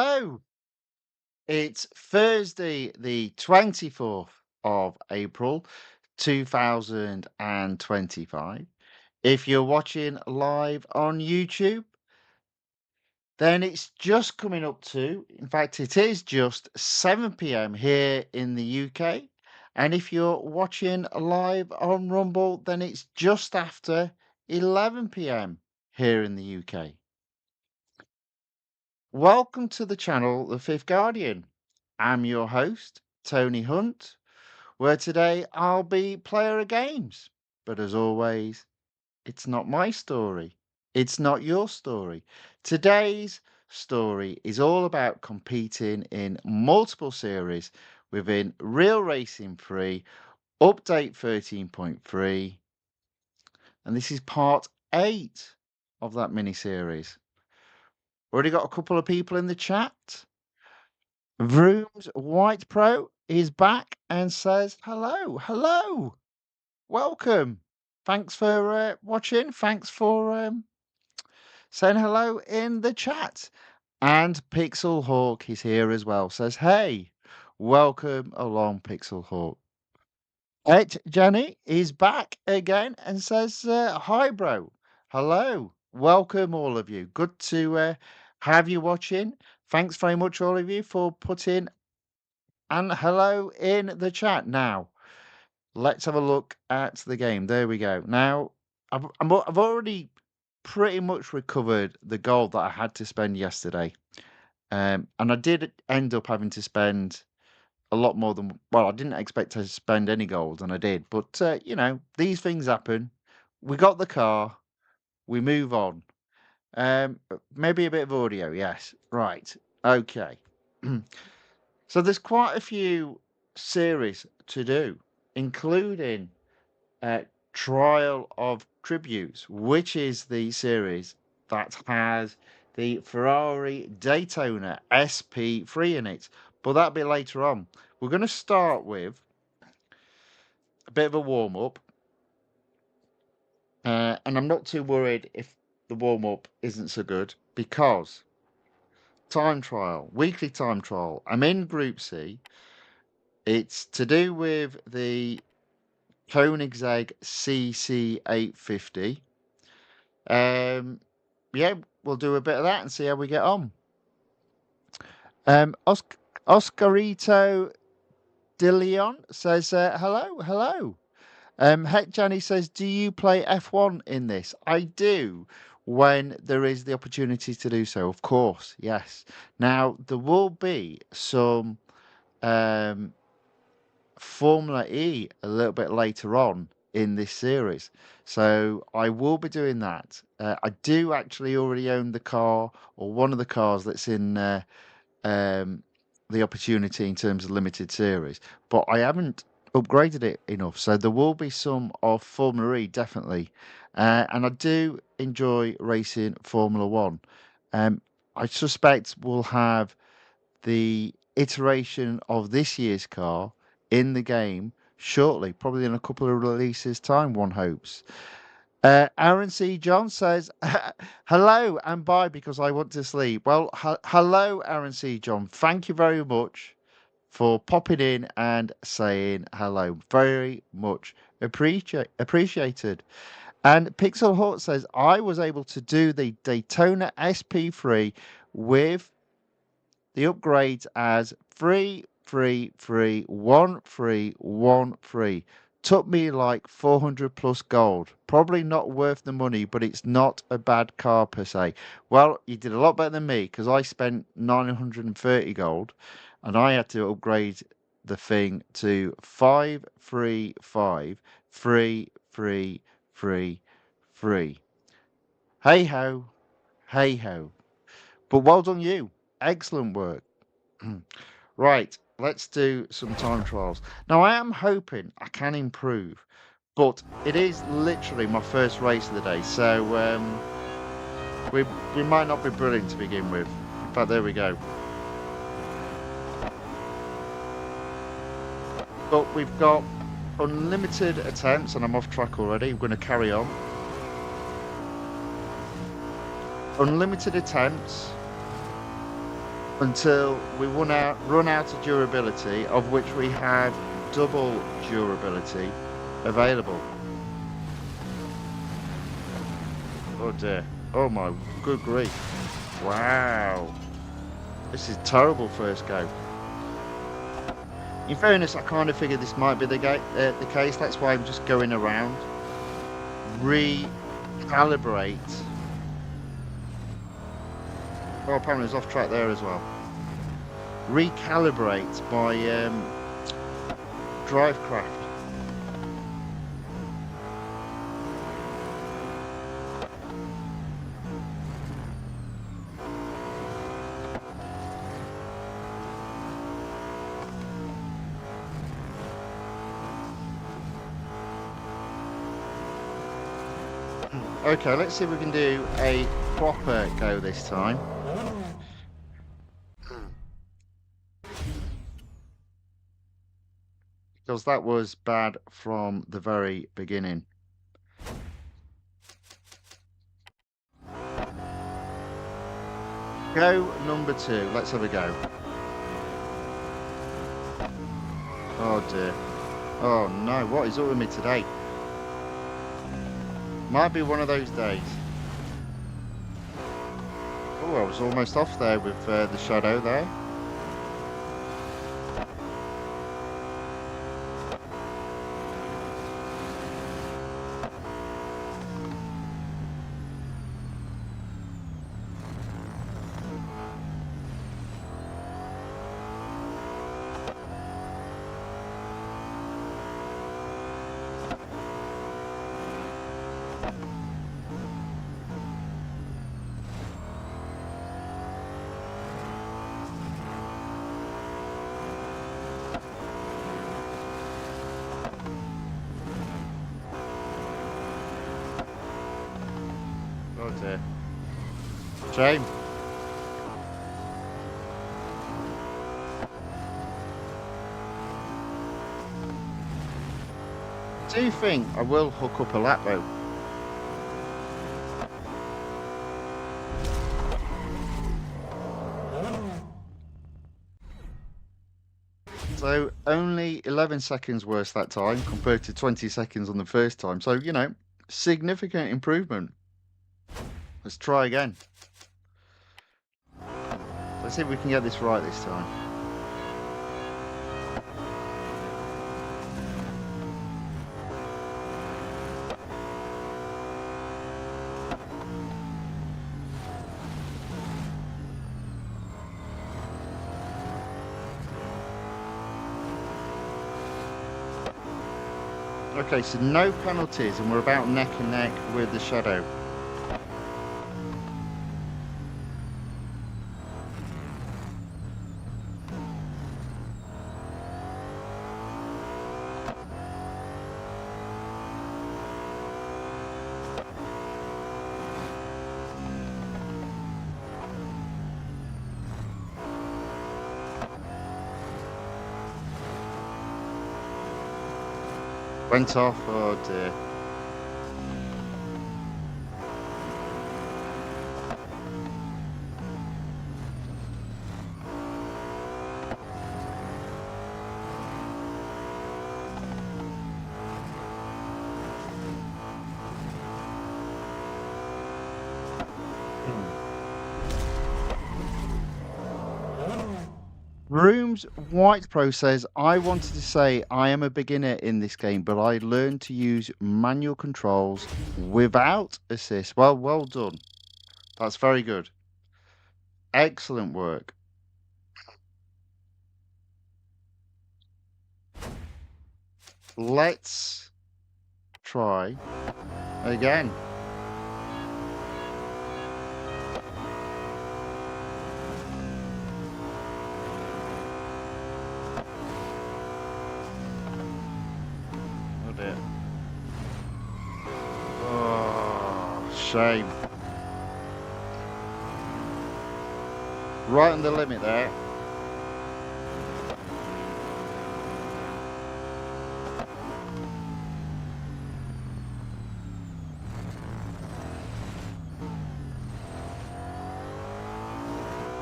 Hello. It's Thursday, the 24th of April, 2025. If you're watching live on YouTube, then it's just coming up to, in fact, it is just 7 p.m. here in the UK. And if you're watching live on Rumble, then it's just after 11 p.m. here in the UK. Welcome to the channel, The Fifth Guardian. I'm your host, Tony Hunt, where today I'll be player of games. But as always, it's not my story. It's not your story. Today's story is all about competing in multiple series within Real Racing 3, Update 13.3, and this is part 8 of that mini series. Already got a couple of people in the chat. Vroom's White Pro is back and says, hello, hello, welcome. Thanks for watching. Thanks for saying hello in the chat. And Pixel Hawk is here as well. Says, hey, welcome along, Pixel Hawk. Jenny is back again and says, hi, bro. Hello. Welcome, all of you. Good to have you watching. Thanks very much, all of you, for putting and hello in the chat. Now, let's have a look at the game. There we go. Now, I've already pretty much recovered the gold that I had to spend yesterday. And I did end up having to spend a lot more than, well, I didn't expect to spend any gold, and I did. But, you know, these things happen. We got the car. We move on. Maybe a bit of audio. Yes. Right. Okay. So there's quite a few series to do, including Trial of Tributes, which is the series that has the Ferrari Daytona SP3 in it. But that'll be later on. We're going to start with a bit of a warm-up. And I'm not too worried if the warm-up isn't so good, because time trial, weekly time trial. I'm in Group C. It's to do with the Koenigsegg CC850. Yeah, we'll do a bit of that and see how we get on. Oscarito De Leon says, hello, hello. Heck Johnny says, do you play F1 in this? I do, when there is the opportunity to do so, of course, yes. Now, there will be some Formula E a little bit later on in this series. So I will be doing that. I do actually already own the car, or one of the cars that's in the opportunity in terms of limited series, but I haven't upgraded it enough. So there will be some of Formula E, definitely. And I do enjoy racing Formula One. I suspect we'll have the iteration of this year's car in the game shortly, probably in a couple of releases' time, one hopes. Aaron C. John says, hello and bye because I want to sleep. Well, hello, Aaron C. John. Thank you very much for popping in and saying hello. Very much appreciated. And Pixel Hawk says, I was able to do the Daytona SP3 with the upgrades as 3 took me like 400 plus gold. Probably not worth the money, but it's not a bad car per se. Well, you did a lot better than me because I spent 930 gold and I had to upgrade the thing to 535 Hey ho, hey ho. But well done you. Excellent work. Right, let's do some time trials. Now, I am hoping I can improve, but it is literally my first race of the day, so we might not be brilliant to begin with. In fact, there we go. But we've got unlimited attempts, and I'm off track already. I'm going to carry on. Unlimited attempts. until we run out of durability, of which we have double durability available. Oh dear. Oh my good grief. Wow. This is terrible first go. In fairness, I kind of figured this might be the case. That's why I'm just going around. Recalibrate. Oh, apparently it's off track there as well. Recalibrate my drivecraft. Okay, let's see if we can do a proper go this time. Because that was bad from the very beginning. Go number 2. Let's have a go. Oh dear. Oh no, what is up with me today? Might be one of those days. Oh, I was almost off there with the shadow there. Oh dear. Shame. Do you think I will hook up a lap though? So only 11 seconds worse that time compared to 20 seconds on the first time. So, you know, significant improvement. Let's try again. Let's see if we can get this right this time. Okay, so no penalties, and we're about neck and neck with the shadow. Went off, oh dear. Rooms White Pro says, I wanted to say I am a beginner in this game, but I learned to use manual controls without assist. Well done. That's very good. Excellent work. Let's try again. Oh dear. Oh, shame. Right on the limit there.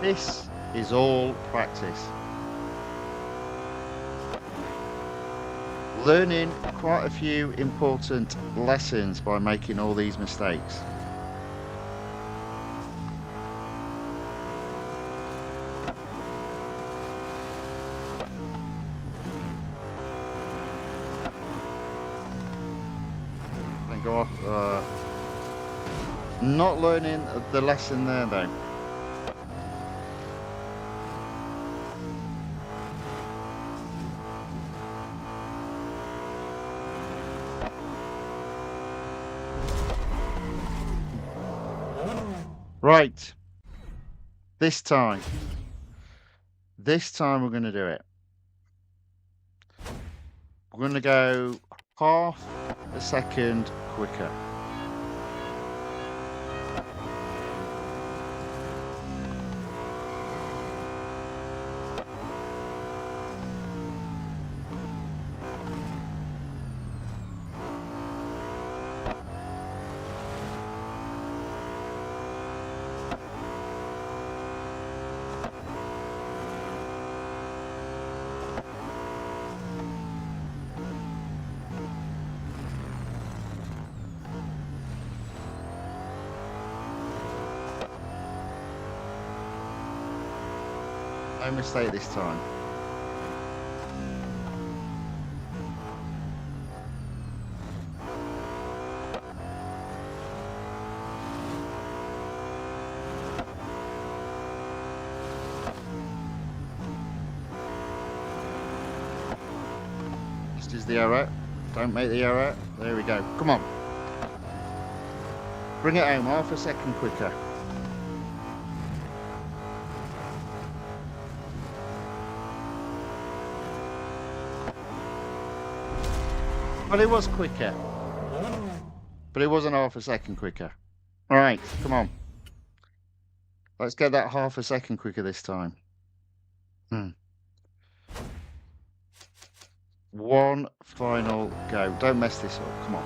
This is all practice. Learning quite a few important lessons by making all these mistakes. Then go off. Not learning the lesson there though. Right. This time we're going to do it. We're going to go half a second quicker. No mistake this time. This is the error. Don't make the error. There we go. Come on. Bring it home half a second quicker. Well, it was quicker, but it wasn't half a second quicker. All right, come on. Let's get that half a second quicker this time. One final go. Don't mess this up. Come on.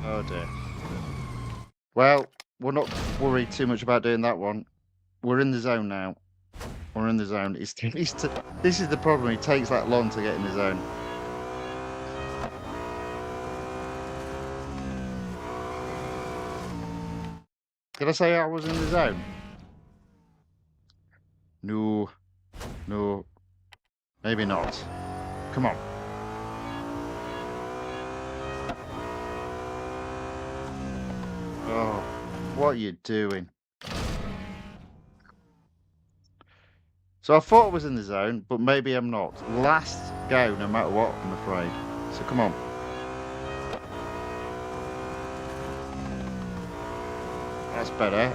Oh dear. Well, we're not worried too much about doing that one. We're in the zone now. We're in the zone. This is the problem. It takes that long to get in the zone. Did I say I was in the zone? No. No. Maybe not. Come on. Oh, what are you doing? So I thought I was in the zone, but maybe I'm not. Last go, no matter what, I'm afraid. So come on. That's better.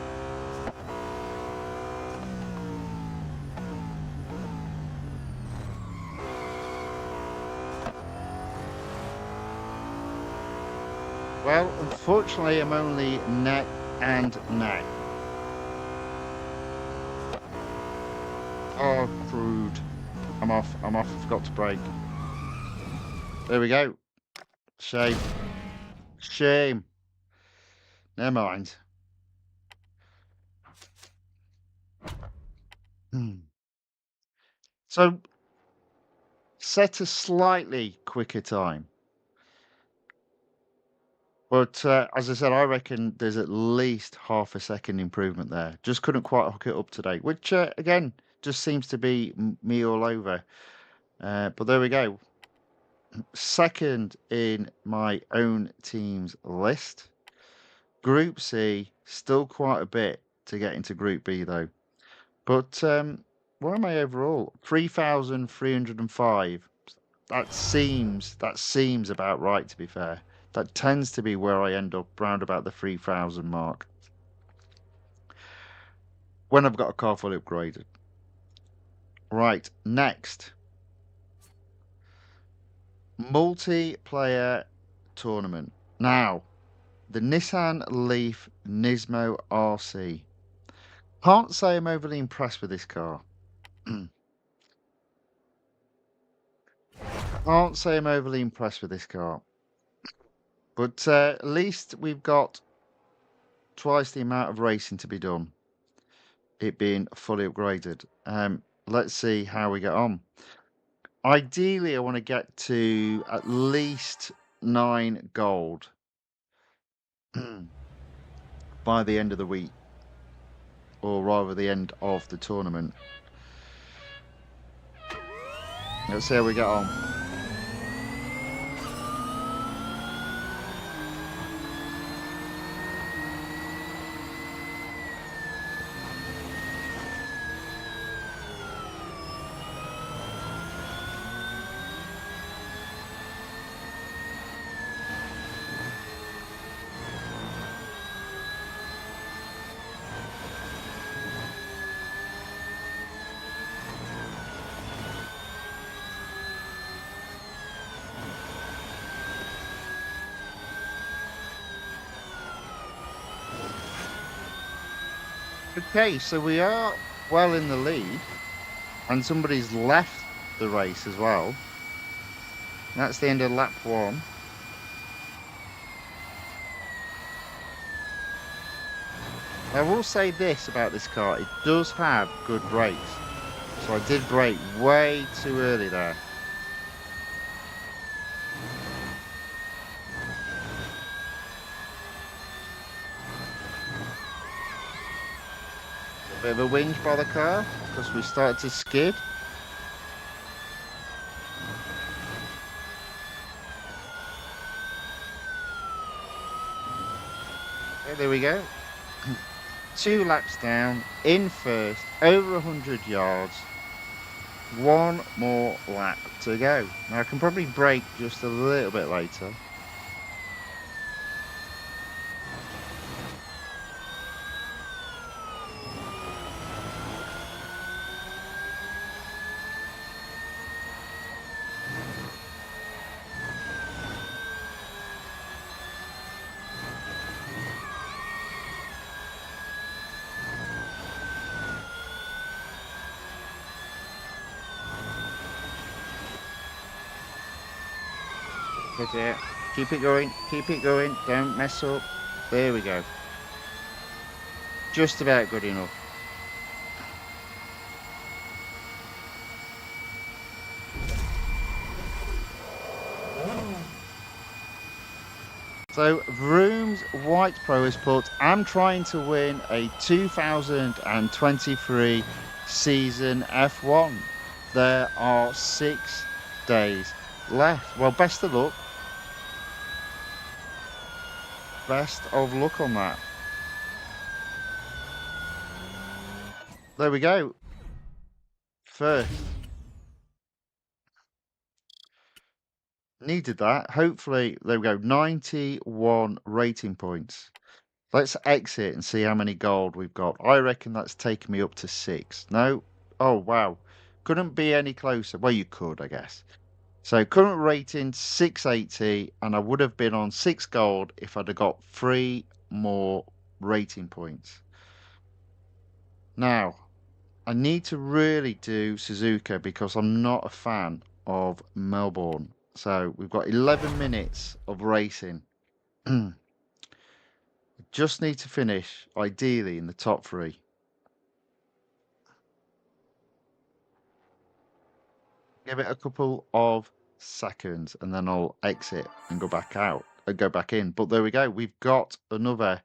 Well, unfortunately, I'm only neck and neck. Oh, crude. I'm off. I forgot to brake. There we go. Shame. Shame. Never mind. So, set a slightly quicker time. But as I said, I reckon there's at least half a second improvement there. Just couldn't quite hook it up today, which again just seems to be me all over. But there we go. Second in my own team's list. Group C, still quite a bit to get into Group B though. But where am I overall? 3,305. That seems about right, to be fair. That tends to be where I end up, round about the 3,000 mark. When I've got a car fully upgraded. Right, next. Multiplayer tournament. Now, the Nissan Leaf Nismo RC. Can't say I'm overly impressed with this car. Can't say I'm overly impressed with this car. But at least we've got twice the amount of racing to be done, it being fully upgraded. Let's see how we get on. Ideally, I want to get to at least 9 gold by the end of the week, or rather the end of the tournament. Let's see how we get on. Okay, so we are well in the lead, and somebody's left the race as well. That's the end of lap 1. I will say this about this car, it does have good brakes. So I did brake way too early there. A bit of a whinge by the car because we started to skid. Okay, there we go. 2 laps down, in first, over 100 yards. 1 more lap to go. Now I can probably brake just a little bit later. That's it. Keep it going, don't mess up. There we go. Just about good enough. So Vroom's White Pro has put, I'm trying to win a 2023 season F1. There are 6 days left. Well, best of luck. Best of luck on that. There we go. First. Needed that. Hopefully, there we go. 91 rating points. Let's exit and see how many gold we've got. I reckon that's taken me up to 6. No? Oh, wow. Couldn't be any closer. Well, you could, I guess. So current rating 680, and I would have been on 6 gold if I'd have got 3 more rating points. Now, I need to really do Suzuka because I'm not a fan of Melbourne. So we've got 11 minutes of racing. Just need to finish, ideally, in the top 3. Give it a couple of seconds and then I'll exit and go back out and go back in. But there we go. We've got another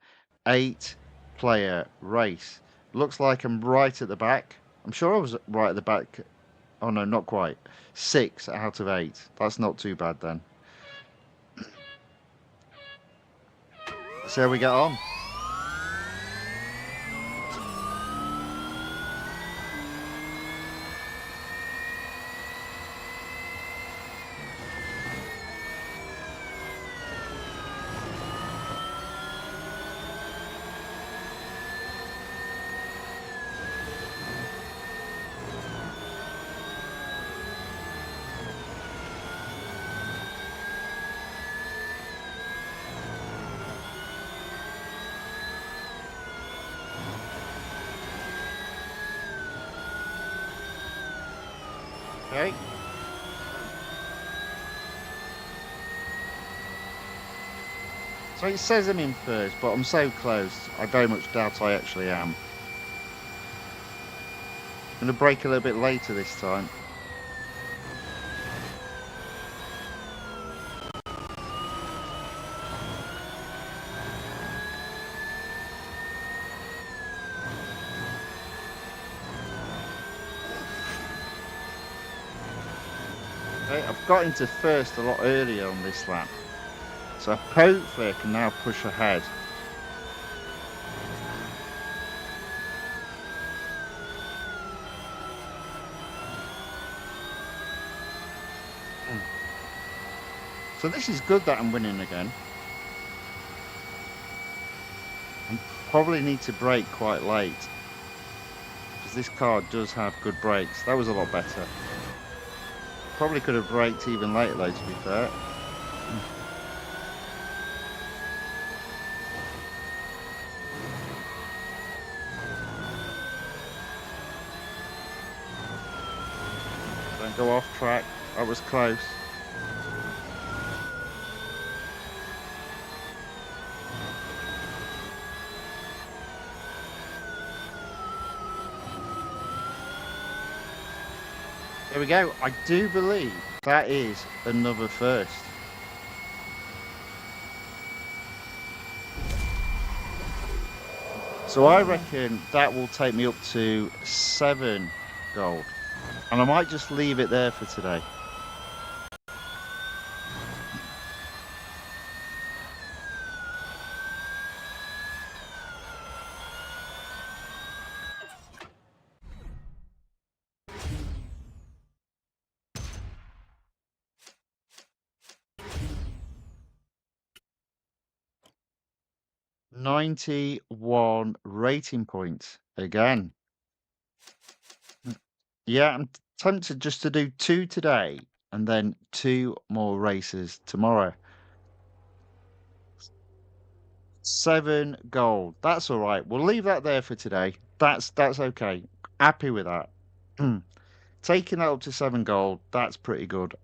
8-player race. Looks like I'm right at the back. I'm sure I was right at the back. Oh no, not quite. 6 out of 8. That's not too bad then. See how we get on. Okay. So it says I'm in first, but I'm so close. I very much doubt I actually am. I'm going to brake a little bit later this time. Okay, I've got into first a lot earlier on this lap. So hopefully I can now push ahead. So this is good that I'm winning again. I probably need to brake quite late, because this car does have good brakes. That was a lot better. Probably could have braked even later though, to be fair. Don't go off track. That was close. There we go. I do believe that is another first. So I reckon that will take me up to 7 gold. And I might just leave it there for today. "91 rating points again." Yeah, I'm tempted just to do 2 today and then 2 more races tomorrow. 7 gold. That's all right. We'll leave that there for today. That's okay. Happy with that. Taking that up to 7 gold, that's pretty good.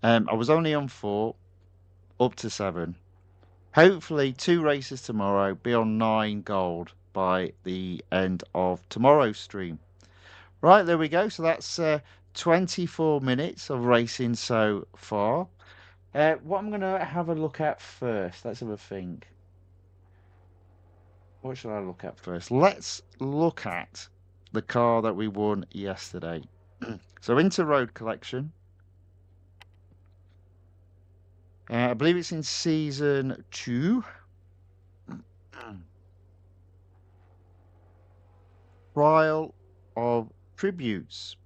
I was only on 4, up to 7. Hopefully 2 races tomorrow, be on 9 gold by the end of tomorrow's stream. Right, there we go. So that's 24 minutes of racing so far. What I'm going to have a look at first, let's have a think. What should I look at first? Let's look at the car that we won yesterday. So into Road Collection. I believe it's in Season 2. Trial of Tributes.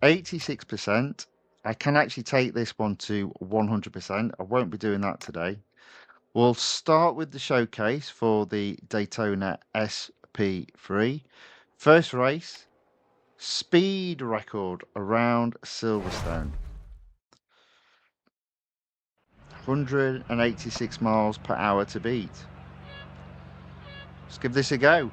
86%. I can actually take this one to 100%. I won't be doing that today. We'll start with the showcase for the Daytona SP3. First race, speed record around Silverstone. 186 miles per hour to beat. Let's give this a go.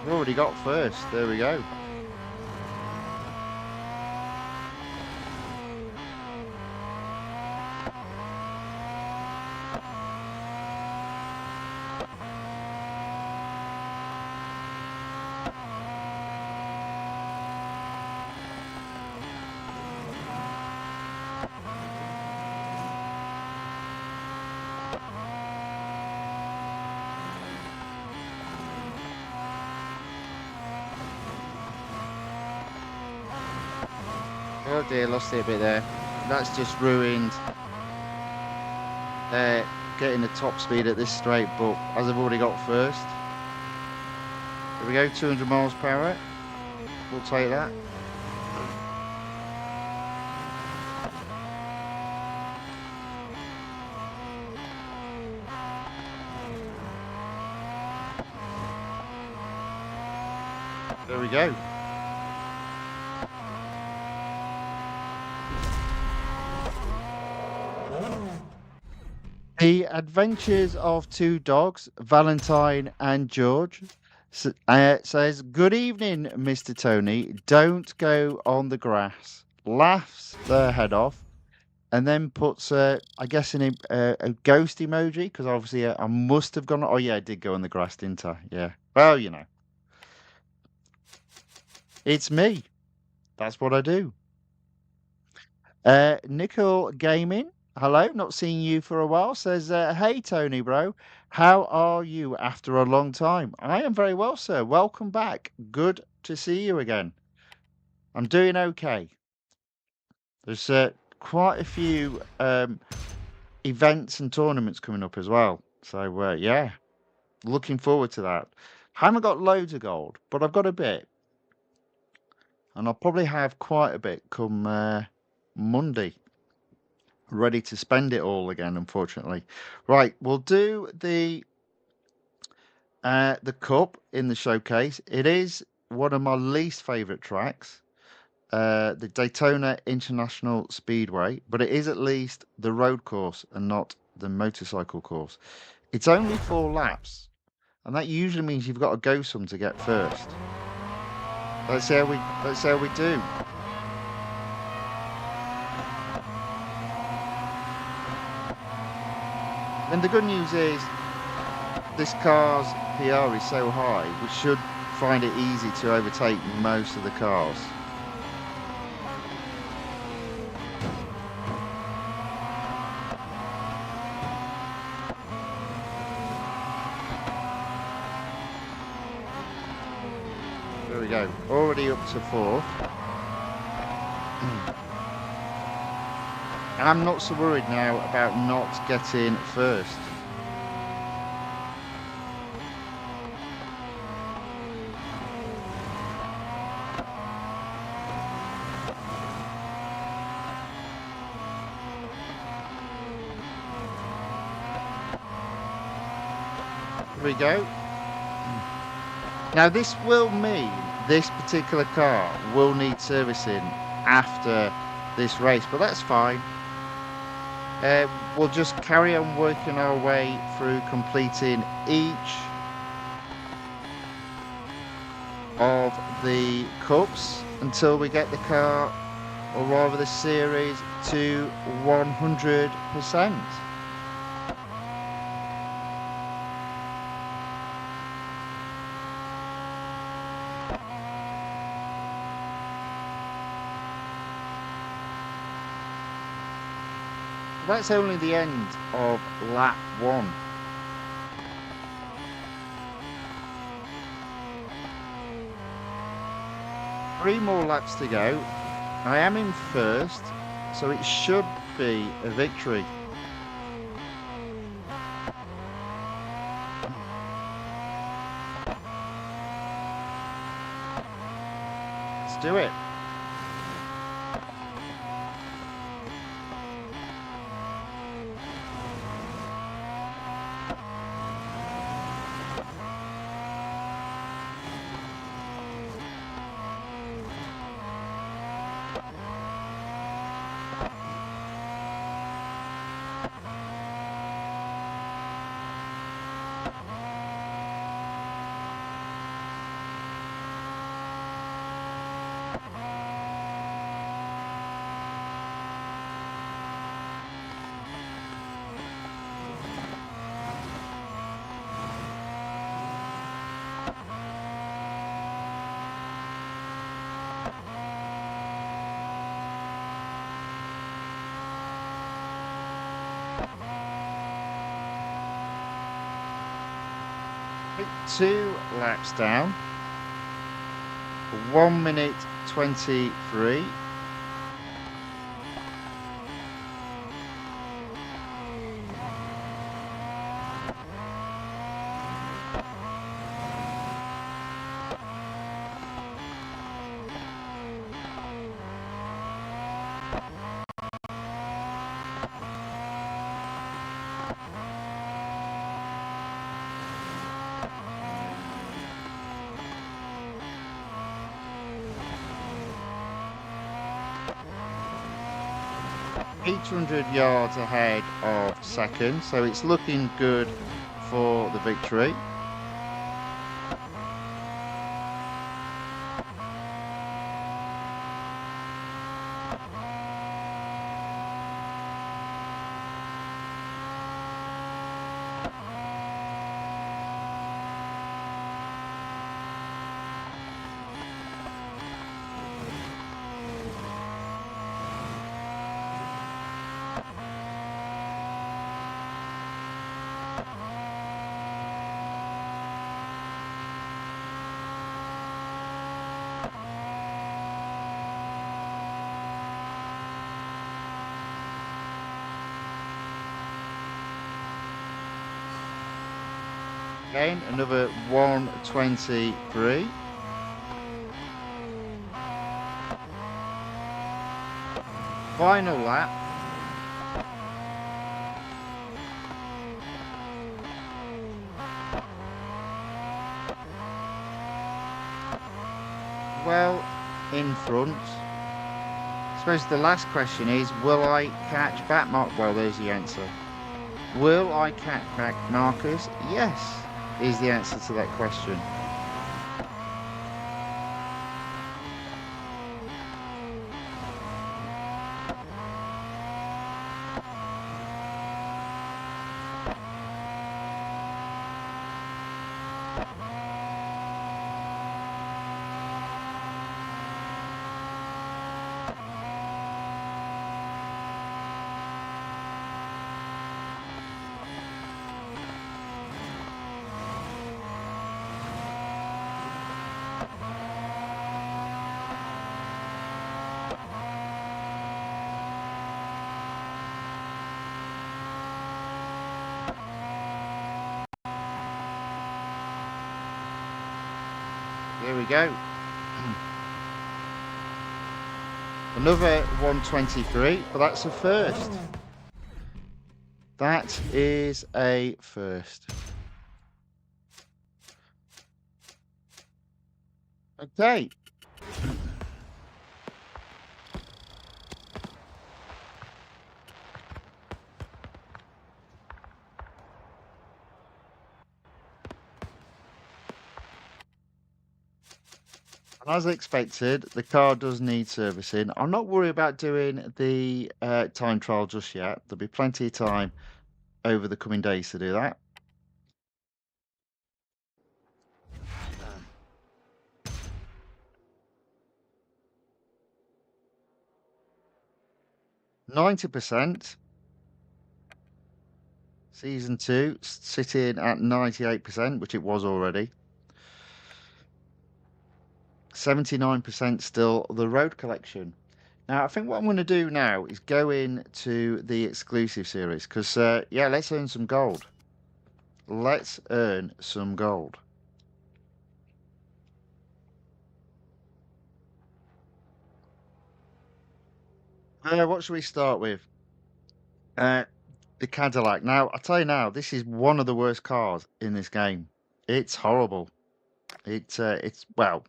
We've already got first. There we go. Oh dear, lost it a bit there. That's just ruined getting the top speed at this straight, but as I've already got first. There we go, 200 miles per hour. We'll take that. There we go. The Adventures of Two Dogs, Valentine and George, says, "Good evening, Mr. Tony. Don't go on the grass." Laughs their head off and then puts, I guess, a ghost emoji because obviously I must have gone. Oh, yeah, I did go on the grass, didn't I? Yeah. Well, you know, it's me. That's what I do. Nickel Gaming, hello, not seen you for a while, says, "Hey, Tony, bro, how are you after a long time?" I am very well, sir. Welcome back. Good to see you again. I'm doing okay. There's quite a few events and tournaments coming up as well. So, yeah, looking forward to that. Haven't got loads of gold, but I've got a bit. And I'll probably have quite a bit come Monday. Ready to spend it all again, unfortunately. Right, we'll do the cup in the showcase. It is one of my least favorite tracks, the Daytona International Speedway, but it is at least the road course and not the motorcycle course. It's only 4 laps, and that usually means you've got to go some to get first. Let's see how we do. And the good news is this car's PR is so high, we should find it easy to overtake most of the cars. There we go, already up to 4th. And I'm not so worried now about not getting first. Here we go. Now this will mean this particular car will need servicing after this race, but that's fine. We'll just carry on working our way through completing each of the cups until we get the car, or rather the series, to 100%. That's only the end of lap 1. Three more laps to go. I am in first, so it should be a victory. Let's do it. Two laps down, 1 minute 23. 800 yards ahead of second, so it's looking good for the victory. Again, another 123. Final lap. Well, in front. I suppose the last question is, will I catch back Mark? Well, there's the answer. Will I catch back Marcus? Yes, is the answer to that question. There we go. Another 123, but that's a first. That is a first. Okay. And as expected, the car does need servicing. I'm not worried about doing the time trial just yet. There'll be plenty of time over the coming days to do that. %. Season 2 sitting at 98%, which it was already. 79% still the road collection. Now, I think what I'm going to do now is go into the exclusive series because, yeah, let's earn some gold. Let's earn some gold. What should we start with? The Cadillac. Now, I tell you now, this is one of the worst cars in this game. It's horrible. It's well,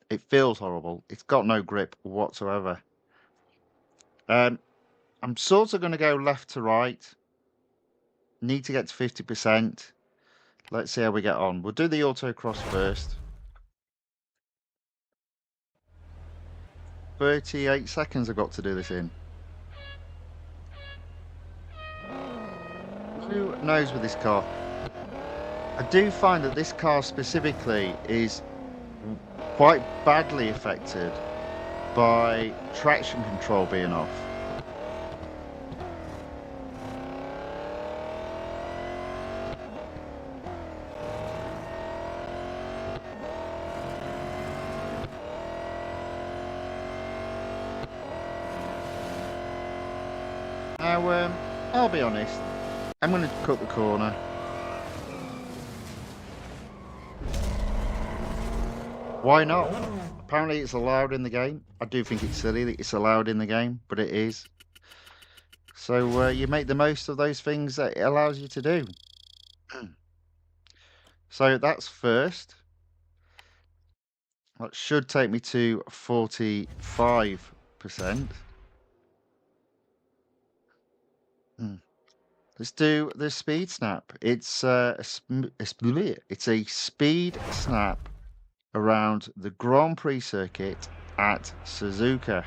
it feels horrible. It's got no grip whatsoever. Um, I'm sort of going to go left to right. Need to get to 50%. Let's see how we get on. We'll do the autocross first. 38 seconds I've got to do this in. Who knows with this car? I do find that this car specifically is quite badly affected by traction control being off. Now, I'll be honest, I'm going to cut the corner. Why not? Apparently it's allowed in the game. I do think it's silly that it's allowed in the game, but it is. So you make the most of those things that it allows you to do. So that's first. That should take me to 45%. Mm. Let's do the speed snap. It's it's a speed snap around the Grand Prix circuit at Suzuka.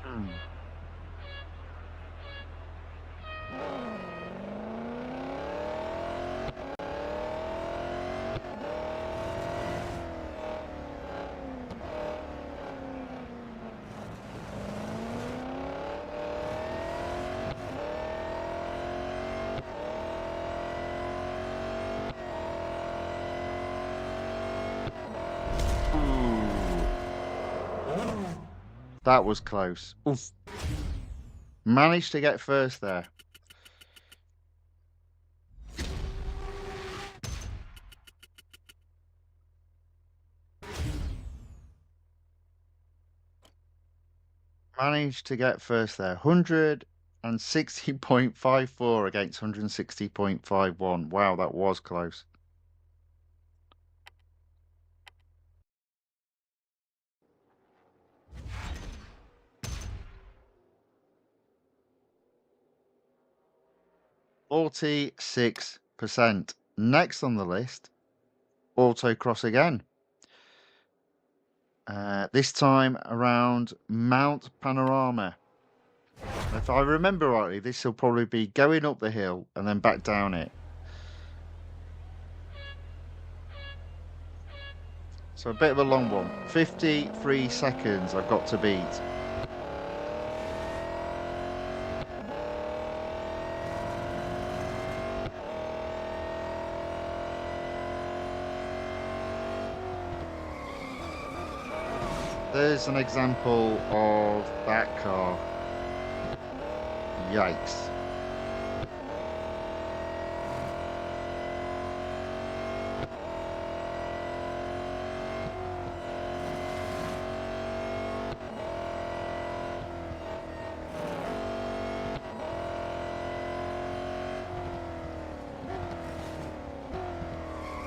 Mm. That was close. Oof. Managed to get first there. Managed to get first there. 160.54 against 160.51. Wow, that was close. %46%. Next on the list, autocross again. This time around Mount Panorama. If I remember rightly, this will probably be going up the hill and then back down it. So a bit of a long one. 53 seconds I've got to beat. There's an example of that car. Yikes.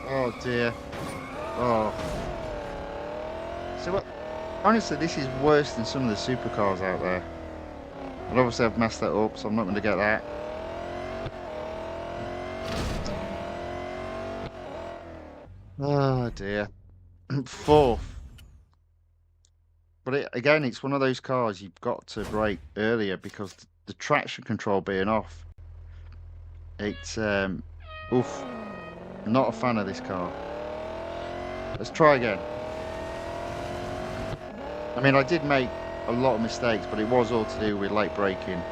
Oh dear. Oh. So what? Honestly, this is worse than some of the supercars out there. But obviously I've messed that up, so I'm not going to get that. Oh dear. Fourth. But again, it's one of those cars you've got to brake earlier because the traction control being off. It's, oof. Not a fan of this car. Let's try again. I mean, I did make a lot of mistakes, but it was all to do with late braking.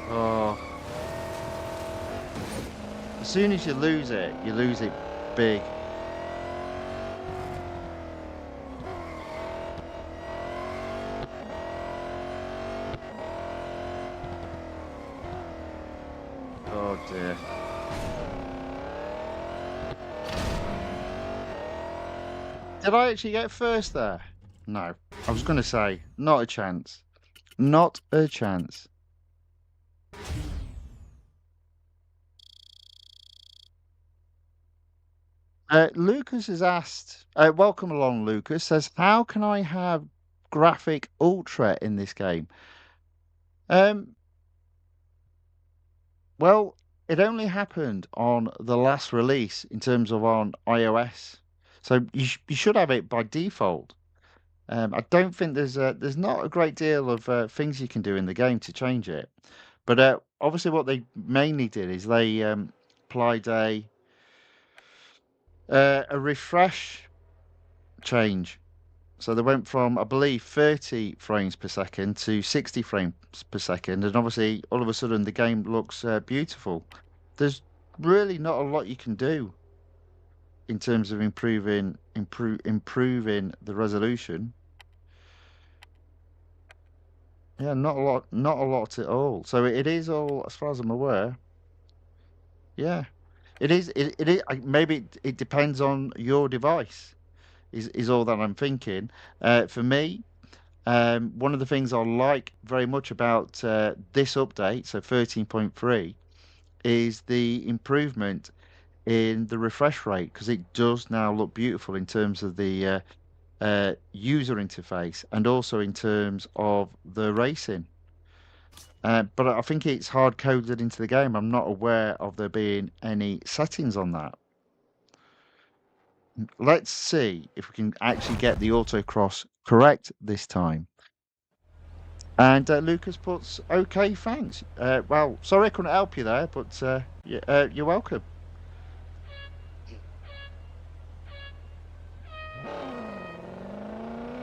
Oh. As soon as you lose it big. Oh dear. Did I actually get first there? No. I was going to say, not a chance. Not a chance. Lucas has asked, welcome along, Lucas, says, how can I have graphic ultra in this game? Um, well, it only happened on the last release in terms of on iOS. So you should have it by default. I don't think there's not a great deal of things you can do in the game to change it. But obviously, what they mainly did is they applied a refresh change. So they went from, I believe, 30 frames per second to 60 frames per second, and obviously, all of a sudden, the game looks beautiful. There's really not a lot you can do in terms of improving the resolution. Yeah, not a lot at all. So it is all, as far as I'm aware. Yeah. It is. It is. Maybe it depends on your device. Is all that I'm thinking. For me, one of the things I like very much about this update, so 13.3, is the improvement in the refresh rate because it does now look beautiful in terms of the user interface and also in terms of the racing. But I think it's hard coded into the game. I'm not aware of there being any settings on that. Let's see if we can actually get the autocross correct this time. And Lucas puts, okay, thanks. Well, sorry I couldn't help you there, but you're welcome.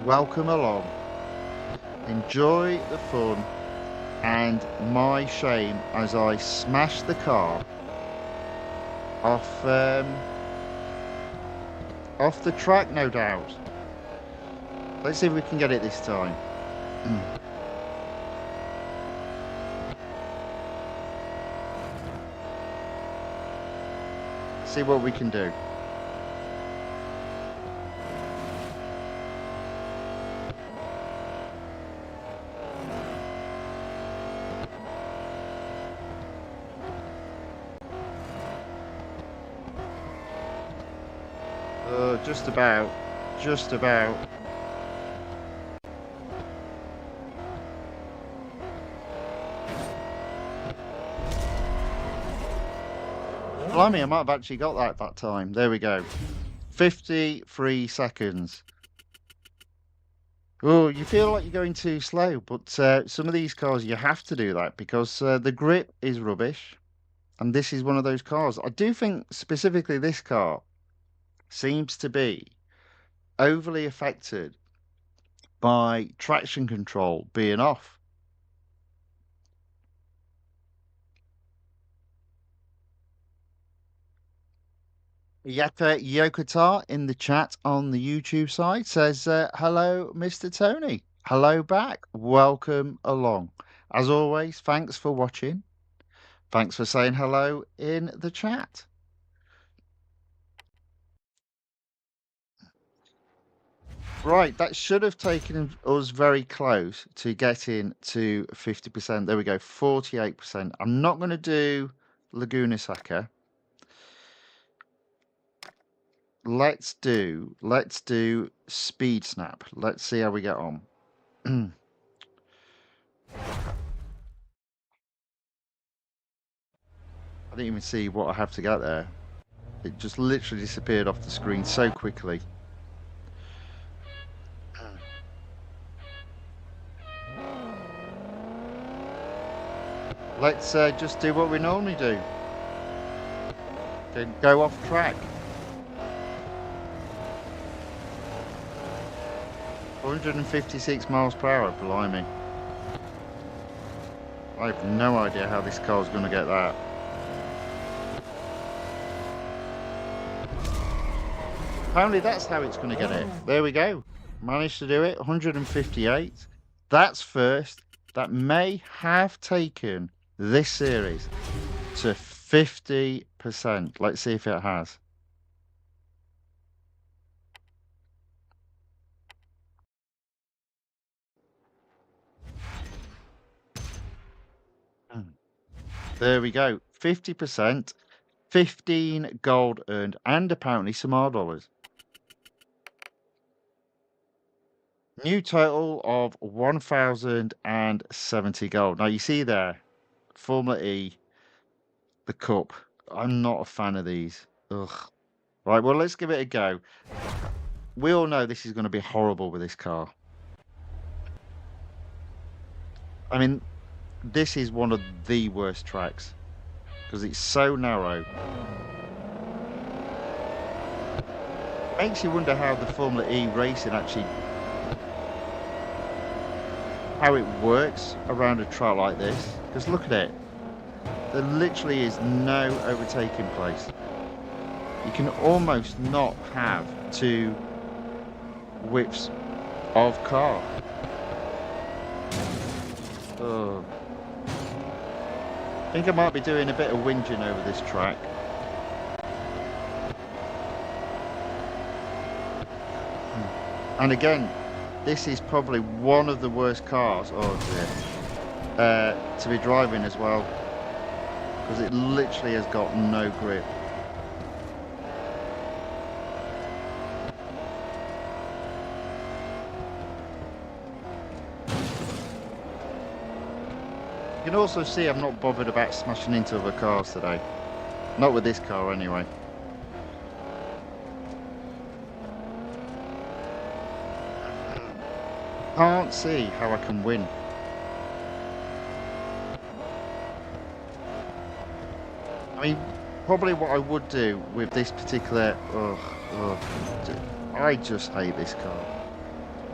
Welcome along. Enjoy the fun and my shame as I smash the car off off the track, no doubt. Let's see if we can get it this time. See what we can do. Just about. Just about. Blimey, I might have actually got that time. There we go. 53 seconds. Oh, you feel like you're going too slow, but some of these cars you have to do that because the grip is rubbish. And this is one of those cars. I do think specifically this car seems to be overly affected by traction control being off. Yokota in the chat on the YouTube side says, hello, Mr. Tony. Hello back. Welcome along. As always, thanks for watching. Thanks for saying hello in the chat. Right, that should have taken us very close to getting to 50%. There we go, 48%. I'm not going to do Laguna Seca. Let's do Speed Snap. Let's see how we get on. I didn't even see what I have to get there. It just literally disappeared off the screen so quickly. Let's just do what we normally do. Then go off track. 156 miles per hour, blimey. I have no idea how this car's going to get that. Apparently that's how it's going to get it. There we go. Managed to do it. 158. That's first. That may have taken this series to 50%. Let's see if it has. There we go. 50%, 15 gold earned, and apparently some more dollars. New total of 1,070 gold. Now you see there, Formula E, the Cup. I'm not a fan of these. Ugh. Right, well, let's give it a go. We all know this is going to be horrible with this car. I mean, this is one of the worst tracks because it's so narrow. Makes you wonder how the Formula E racing actually, how it works around a track like this. Because look at it, there literally is no overtaking place. You can almost not have two whips of car. Oh. I think I might be doing a bit of whinging over this track. And again, this is probably one of the worst cars, to be driving as well, because it literally has got no grip. You can also see I'm not bothered about smashing into other cars today. Not with this car anyway. Can't see how I can win. I mean, probably what I would do with this particular... I just hate this car.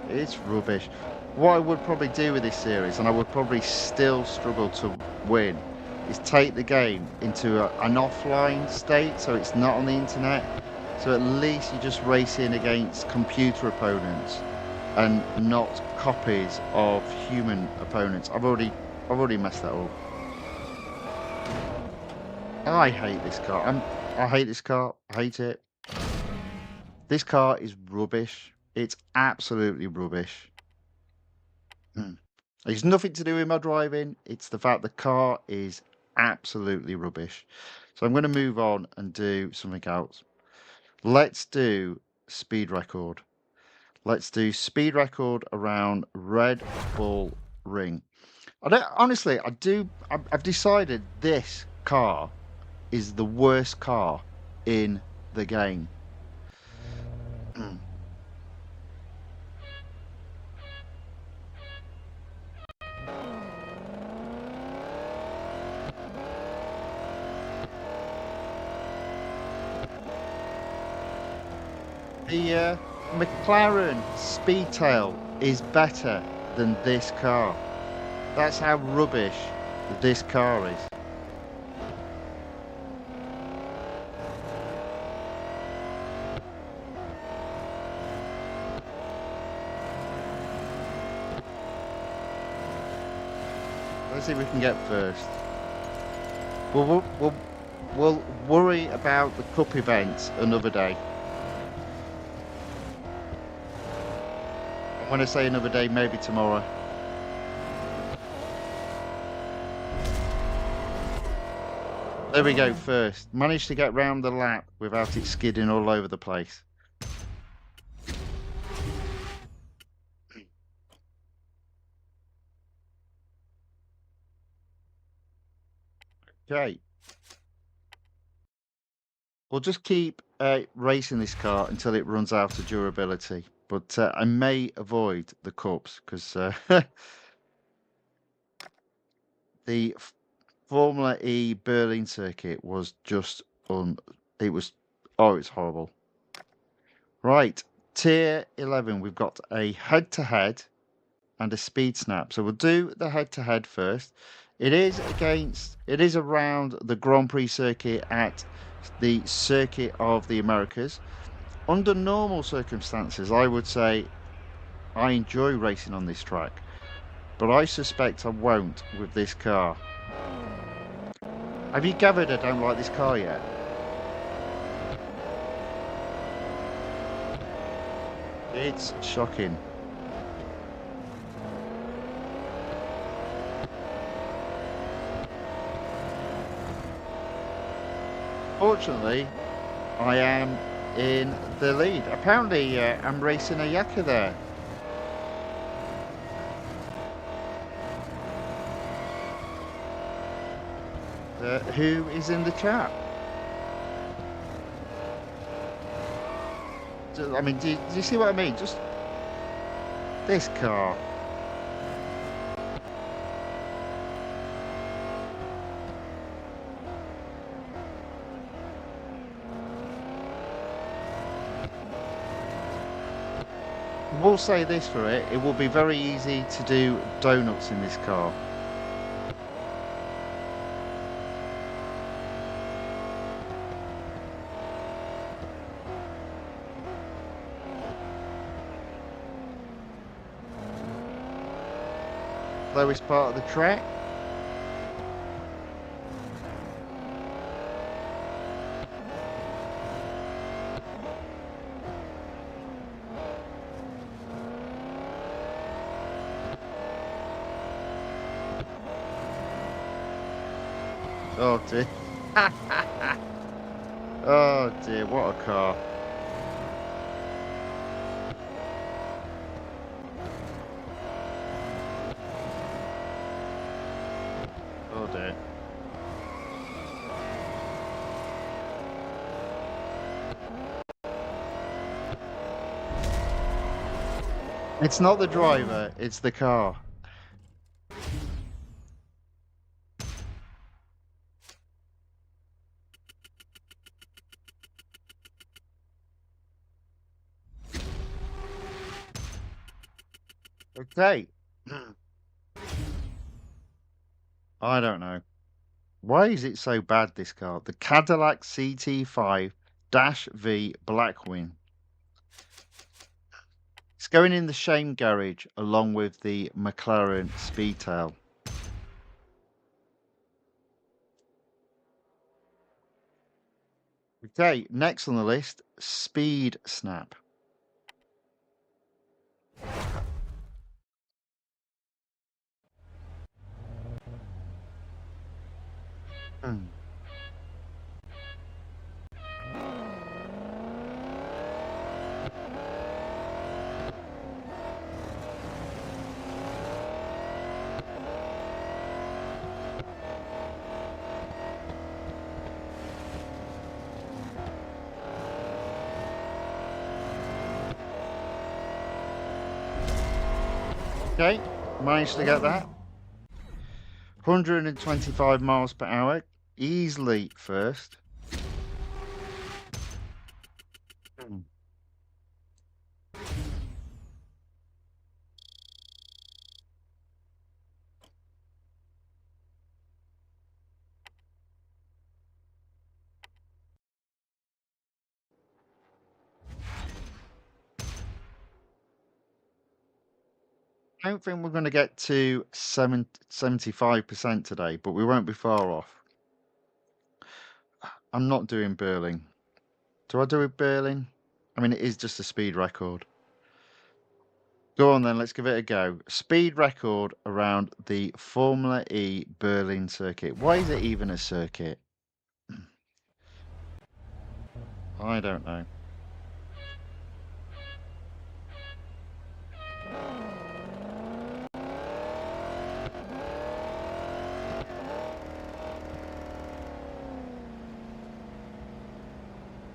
It's rubbish. What I would probably do with this series, and I would probably still struggle to win, is take the game into an offline state, so it's not on the internet. So at least you're just racing against computer opponents and not copies of human opponents. I've already messed that up. I hate this car. I hate this car. I hate it. This car is rubbish. It's absolutely rubbish. It's nothing to do with my driving. It's the fact the car is absolutely rubbish. So I'm going to move on and do something else. Let's do speed record. Let's do speed record around Red Bull Ring. Honestly, I've decided this car is the worst car in the game. The McLaren Speedtail is better than this car. That's how rubbish this car is. Let's see if we can get first. We'll worry about the cup events another day. When I say another day, maybe tomorrow. There we go, first. Managed to get round the lap without it skidding all over the place. Okay. We'll just keep racing this car until it runs out of durability. But I may avoid the cups because the Formula E Berlin circuit was just it's horrible. Right, tier 11, we've got a head-to-head and a speed snap. So we'll do the head-to-head first. It is around the Grand Prix circuit at the Circuit of the Americas. Under normal circumstances, I would say I enjoy racing on this track, but I suspect I won't with this car. Have you gathered I don't like this car yet? It's shocking. Fortunately, I am in the lead. Apparently, I'm racing a Yaka there. Who is in the chat? I mean, do you see what I mean? Just this car. We'll say this for it, it will be very easy to do donuts in this car. Lowest part of the track. Oh dear. Oh dear, what a car. Oh dear. It's not the driver, it's the car. Okay. I don't know. Why is it so bad, this car? The Cadillac CT5-V Blackwing. It's going in the shame garage along with the McLaren Speedtail. Okay, next on the list, Speed Snap. Hmm. Okay, managed to get that. 125 miles per hour, easily first. Hmm. I don't think we're going to get to 75% today, but we won't be far off. I'm not doing Berlin. Do I do a Berlin? I mean, it is just a speed record. Go on then, let's give it a go. Speed record around the Formula E Berlin circuit. Why is it even a circuit? I don't know.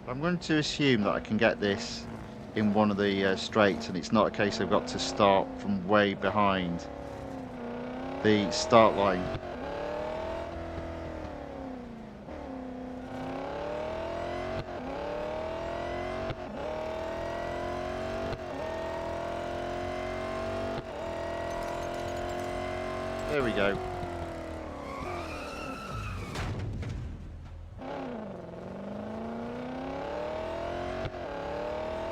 I'm going to assume that I can get this in one of the straights, and it's not a case I've got to start from way behind the start line. There we go.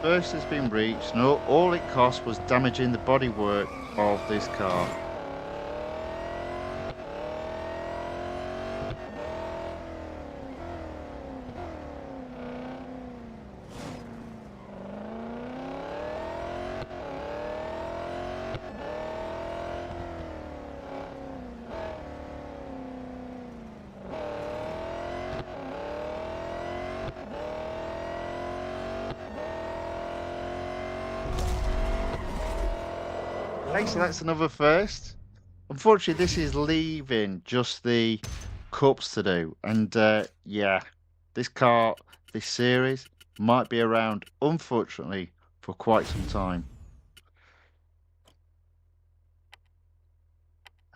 First has been reached, and all it cost was damaging the bodywork of this car. Okay, so that's another first. Unfortunately, this is leaving just the cups to do. And yeah, this car, this series, might be around, unfortunately, for quite some time.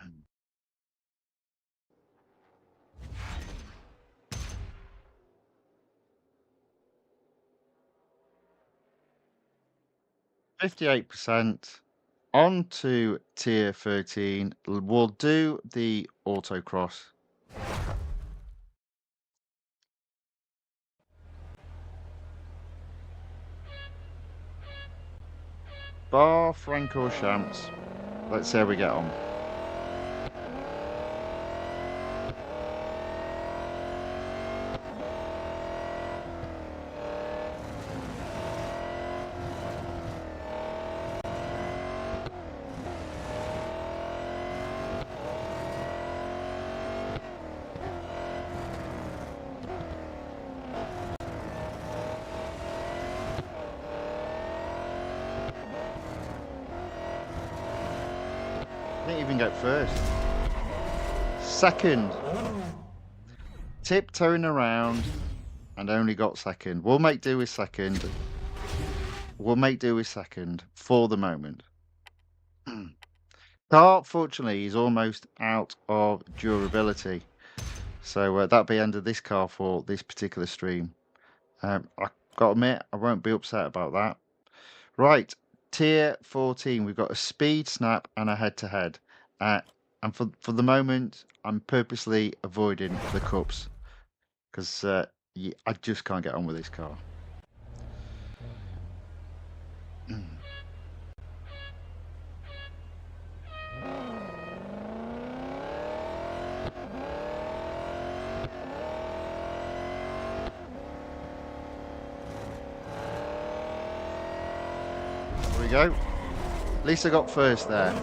Mm. 58%. On to tier 13. We'll do the autocross. Bar Franco Champs. Let's see how we get on. Didn't even get first. Second. Tiptoeing around and only got second. We'll make do with second. We'll make do with second for the moment. Car, fortunately, is almost out of durability. So that'll be end of this car for this particular stream. I got to admit, I won't be upset about that. Right, tier 14. We've got a speed snap and a head-to-head. And for the moment, I'm purposely avoiding the cups because yeah, I just can't get on with this car. There we go. At least I got first there.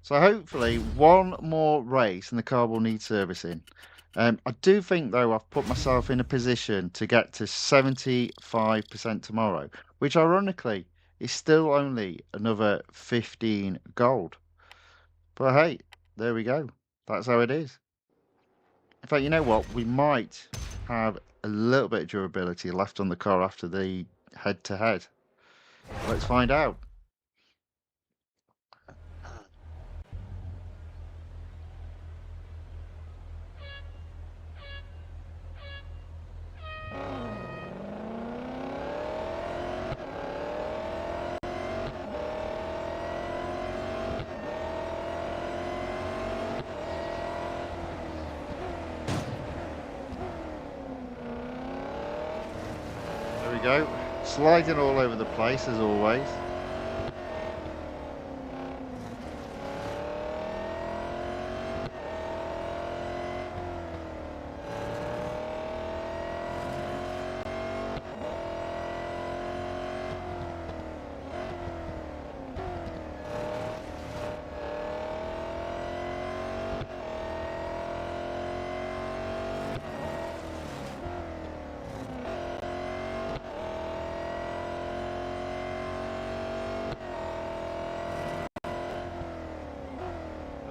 So hopefully one more race and the car will need servicing. I do think though I've put myself in a position to get to 75% tomorrow, which ironically is still only another 15 gold. But hey, there we go. That's how it is. In fact, you know what? We might have a little bit of durability left on the car after the head-to-head. Let's find out. There we go. Sliding all over the place as always.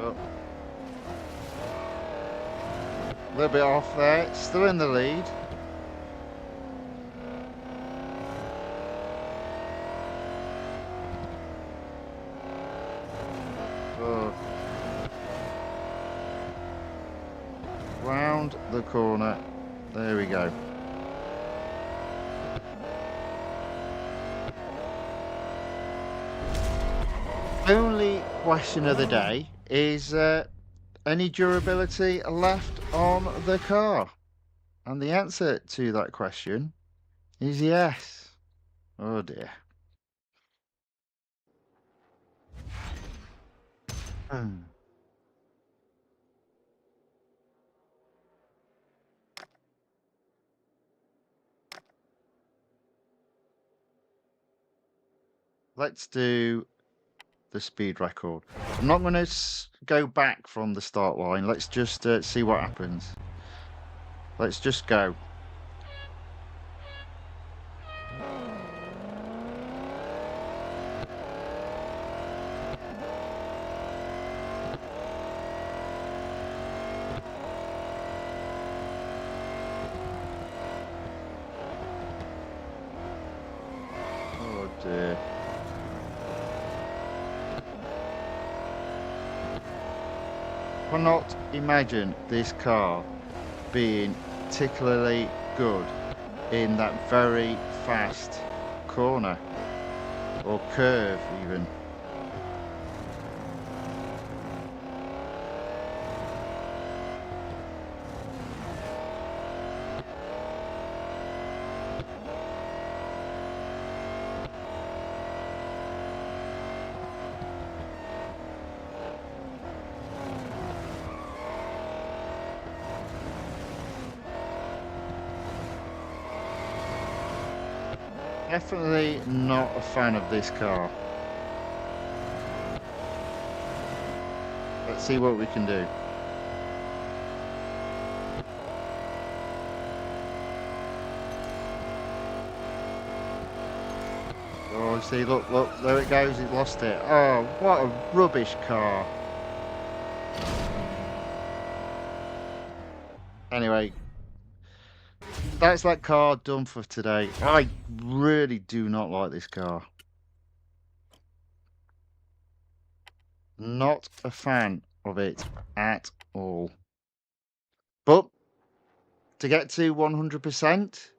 Oh. A little bit off there, still in the lead. Oh. Round the corner. There we go. Only question of the day is any durability left on the car? And the answer to that question is yes. Oh dear. Let's do the speed record. I'm not going to go back from the start line. Let's just see what happens. Let's just go. Oh dear. I cannot imagine this car being particularly good in that very fast corner or curve even. Definitely not a fan of this car. Let's see what we can do. Oh, see, look, there it goes. It lost it. Oh, what a rubbish car. Anyway, that's that car done for today. I really do not like this car. Not a fan of it at all. But to get to 100%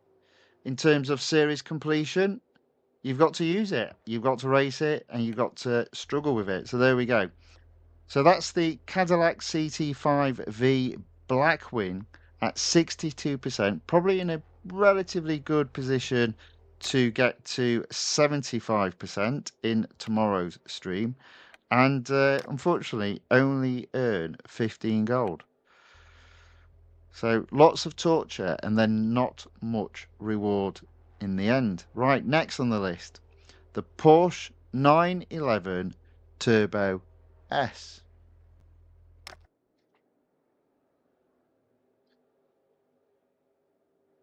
in terms of series completion, you've got to use it. You've got to race it and you've got to struggle with it. So there we go. So that's the Cadillac CT5V Blackwing at 62%, probably in a relatively good position to get to 75% in tomorrow's stream, and unfortunately only earn 15 gold. So lots of torture and then not much reward in the end. Right, next on the list, the Porsche 911 Turbo S.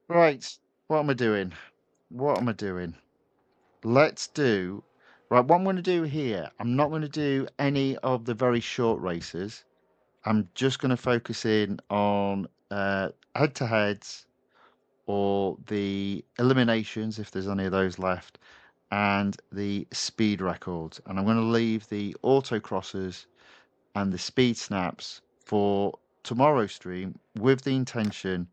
Right, what am I doing? What am I doing? Let's do... Right, what I'm going to do here, I'm not going to do any of the very short races. I'm just going to focus in on head-to-heads or the eliminations, if there's any of those left, and the speed records. And I'm going to leave the autocrossers and the speed snaps for tomorrow's stream with the intention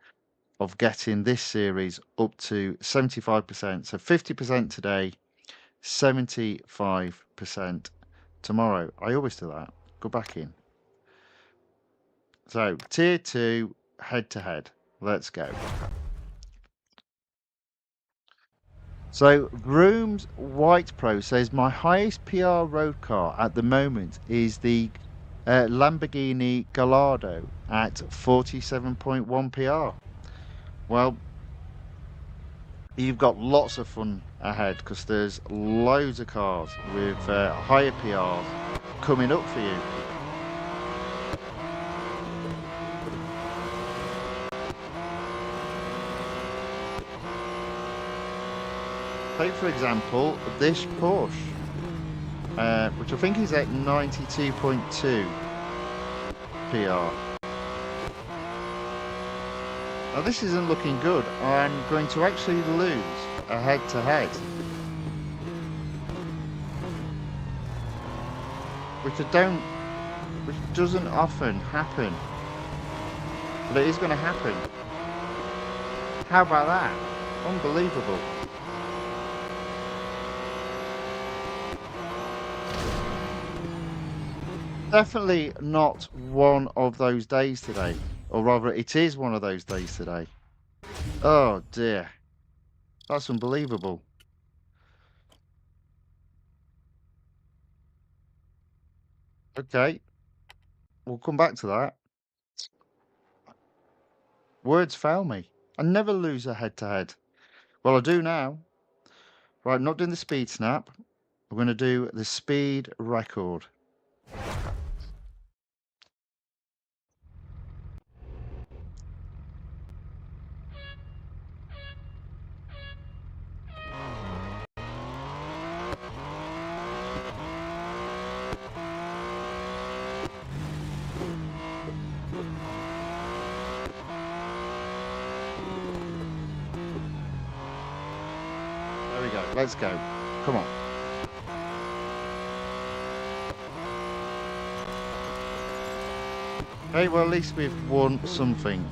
of getting this series up to 75%. So 50% today, 75% tomorrow. I always do that. Go back in. So tier 2 head to head. Let's go. So Groom's White Pro says my highest PR road car at the moment is the Lamborghini Gallardo at 47.1 PR. Well, you've got lots of fun ahead because there's loads of cars with higher PRs coming up for you. Take for example this Porsche, which I think is at 92.2 PR. Now this isn't looking good. I'm going to actually lose a head-to-head, which doesn't often happen, but it is going to happen. How about that? Unbelievable. Definitely not one of those days today. Or rather, it is one of those days today. Oh dear. That's unbelievable. Okay. We'll come back to that. Words fail me. I never lose a head-to-head. Well, I do now. Right, I'm not doing the speed snap. We're going to do the speed record. There we go. Let's go. Come on. Okay, well, at least we've won something.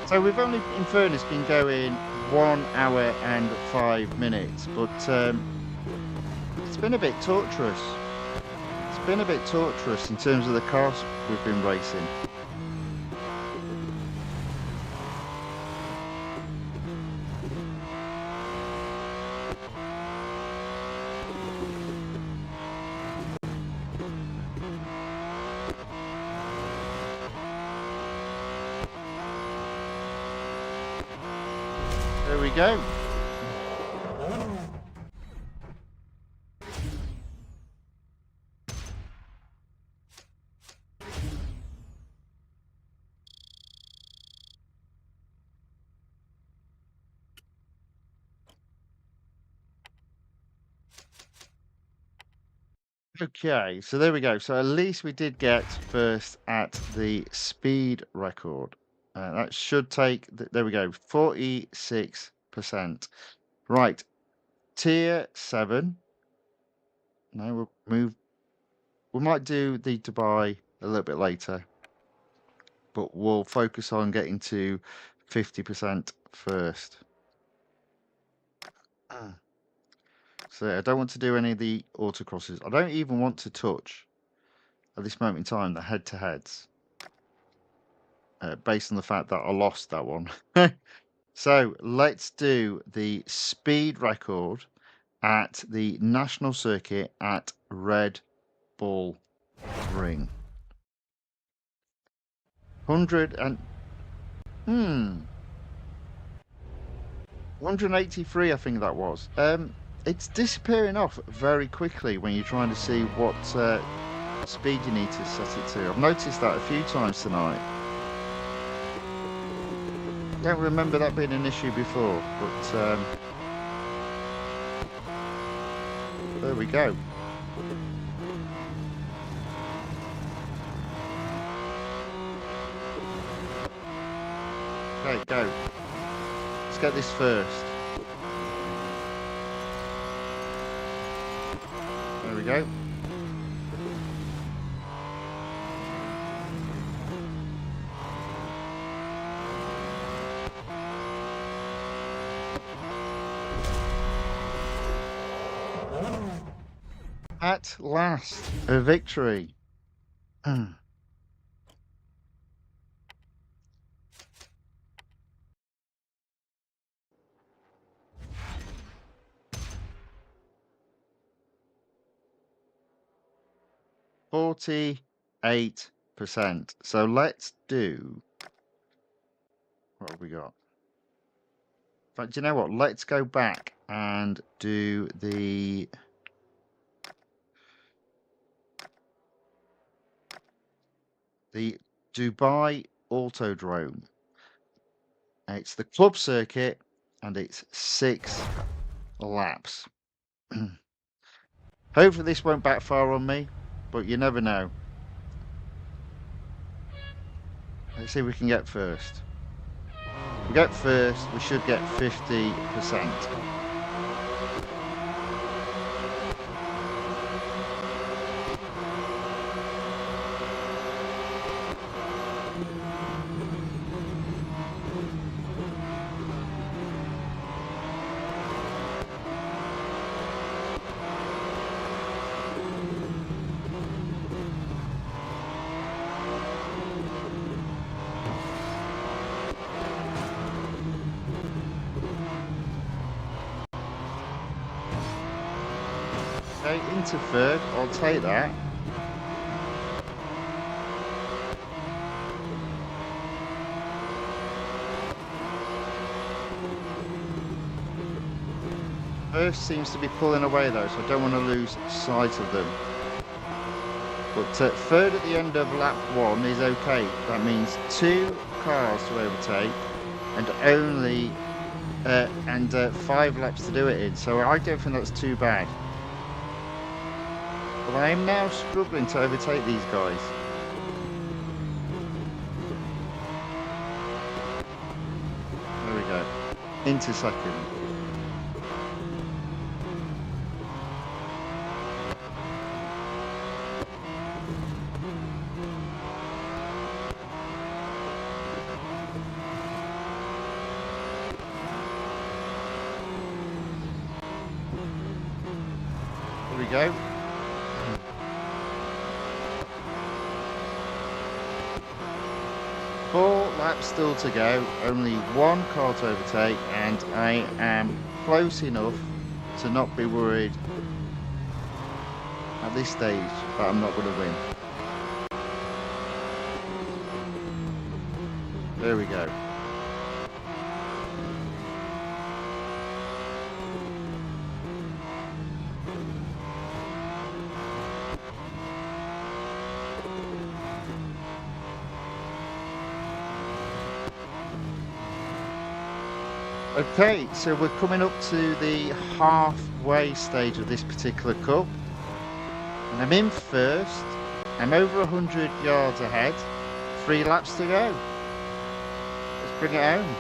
So we've only, in fairness, been going 1 hour and 5 minutes, but it's been a bit torturous. It's been a bit torturous in terms of the cars we've been racing. There we go. Okay, so there we go. So at least we did get first at the speed record. That should take, there we go, 46%. Right, tier 7. Now we'll move. We might do the Dubai a little bit later, but we'll focus on getting to 50% first. So I don't want to do any of the autocrosses. I don't even want to touch, at this moment in time, the head-to-heads. Based on the fact that I lost that one. So let's do the speed record at the national circuit at Red Bull Ring. 183, I think that was. It's disappearing off very quickly when you're trying to see what speed you need to set it to. I've noticed that a few times tonight. Don't remember that being an issue before, but there we go. Okay, go. Let's get this first. There we go. At last, a victory. 48%. So let's do, what have we got? In fact, do you know what? Let's go back and do the Dubai Autodrome. It's the club circuit and it's 6 laps. Hopefully this won't backfire on me, but you never know. Let's see if we can get first. If we get first, we should get 50%. Okay, into third, I'll take that. First seems to be pulling away though, so I don't want to lose sight of them. But third at the end of lap 1 is okay. That means 2 cars to overtake and only 5 laps to do it in. So I don't think that's too bad. But I am now struggling to overtake these guys. There we go. Into second. There we go. Four laps still to go, only 1 car to overtake, and I am close enough to not be worried at this stage that I'm not going to win. There we go. Okay, so we're coming up to the halfway stage of this particular cup. And I'm in first. I'm over 100 yards ahead. 3 laps to go. Let's bring it home.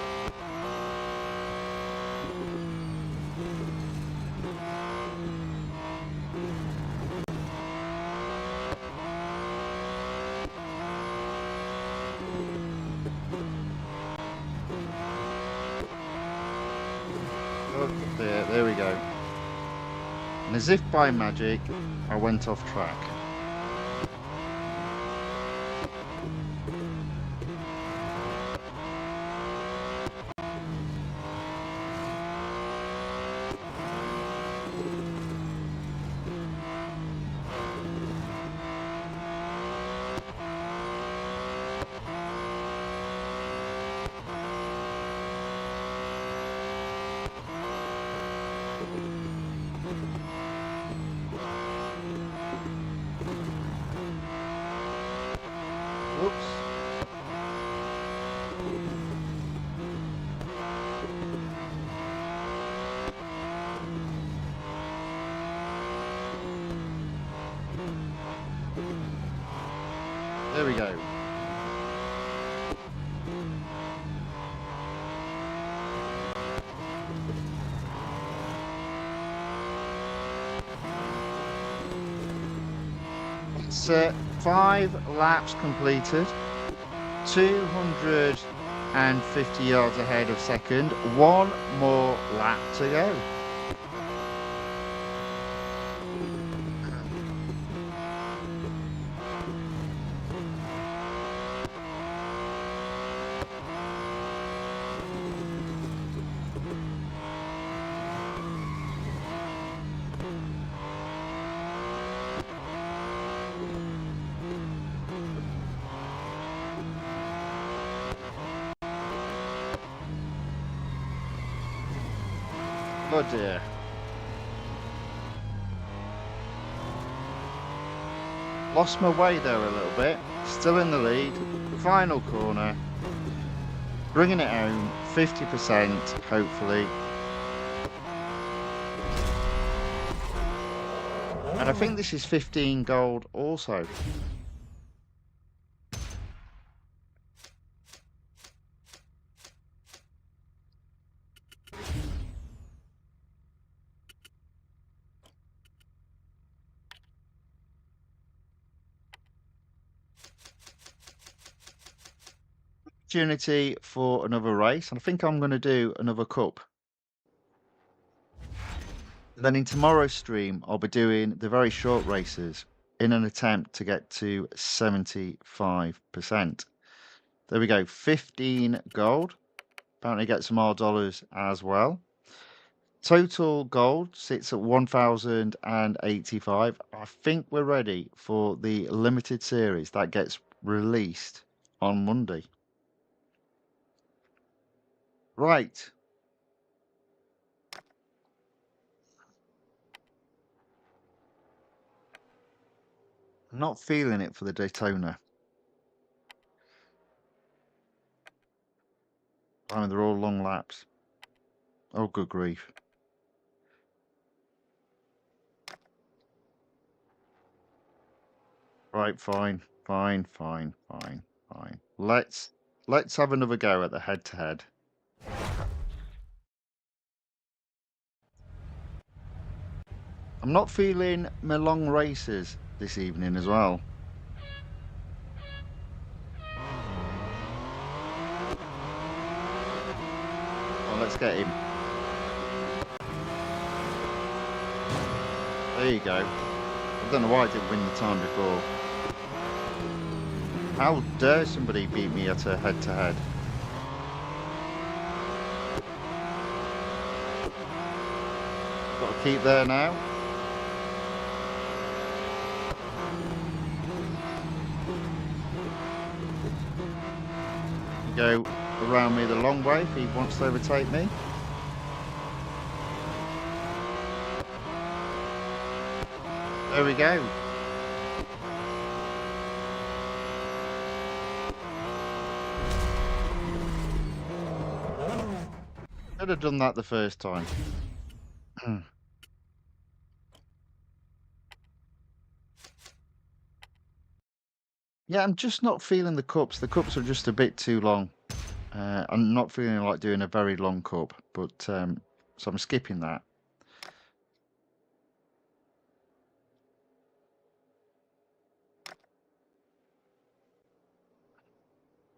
Oh, there we go. And as if by magic, I went off track. Whoops. There we go. It's 5 laps completed, 250 yards ahead of second, 1 more lap to go. Oh dear. Lost my way there a little bit. Still in the lead. Final corner. Bringing it home. 50%, hopefully. And I think this is 15 gold also. Opportunity for another race, and I think I'm going to do another cup. Then in tomorrow's stream, I'll be doing the very short races in an attempt to get to 75%. There we go, 15 gold. Apparently get some more dollars as well. Total gold sits at 1,085. I think we're ready for the limited series that gets released on Monday. Right. I'm not feeling it for the Daytona. I mean, they're all long laps. Oh, good grief. Right, fine. Let's have another go at the head-to-head. I'm not feeling my long races this evening as well. Well, let's get him. There you go. I don't know why I didn't win the time before. How dare somebody beat me at a head-to-head? Got to keep there now. Go around me the long way if he wants to overtake me. There we go. Should have done that the first time. Yeah, I'm just not feeling the cups. The cups are just a bit too long. I'm not feeling like doing a very long cup, but so I'm skipping that.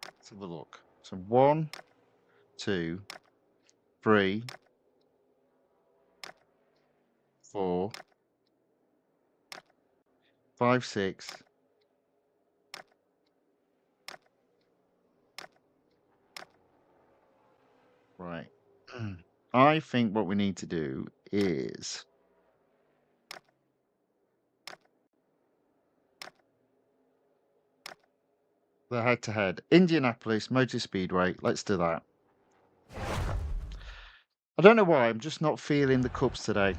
Let's have a look. So 1, 2, 3, 4, 5, 6. Right. I think what we need to do is the head-to-head. Indianapolis Motor Speedway. Let's do that. I don't know why, I'm just not feeling the cups today.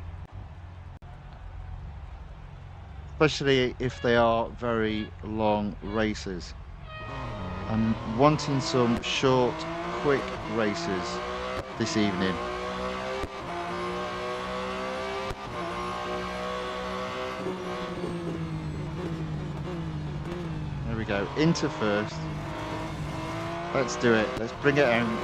Especially if they are very long races. I'm wanting some short, quick races this evening. There we go, into first. Let's do it, let's bring it home.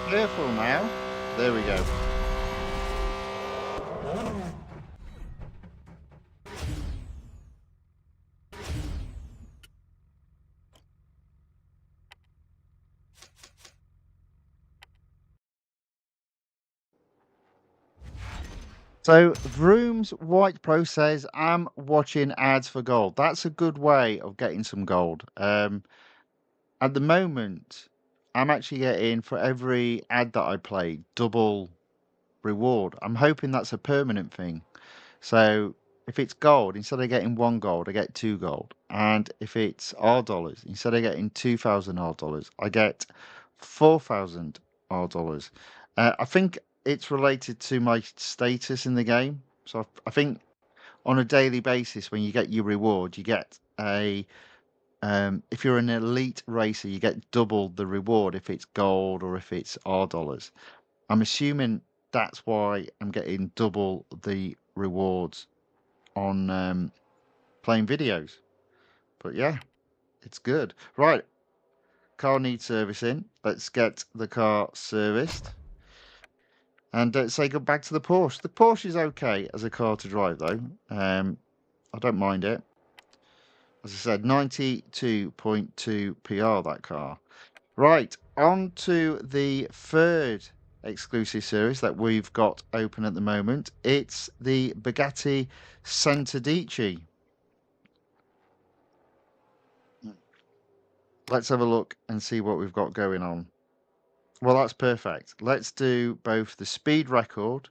Careful now. There we go. So Vroom's White Pro says, I'm watching ads for gold. That's a good way of getting some gold. At the moment, I'm actually getting, for every ad that I play, double reward. I'm hoping that's a permanent thing. So if it's gold, instead of getting 1 gold, I get 2 gold. And if it's R dollars, instead of getting 2,000 R dollars, I get 4,000 R dollars. I think it's related to my status in the game. So I think on a daily basis, when you get your reward, you get if you're an elite racer, you get double the reward if it's gold or if it's R dollars. I'm assuming that's why I'm getting double the rewards on playing videos. But yeah, it's good. Right, car needs servicing. Let's get the car serviced. And say goodbye to the Porsche. The Porsche is okay as a car to drive, though. I don't mind it. As I said, 92.2 PR, that car. Right, on to the third exclusive series that we've got open at the moment. It's the Bugatti Centodieci. Let's have a look and see what we've got going on. Well, that's perfect. Let's do both the speed record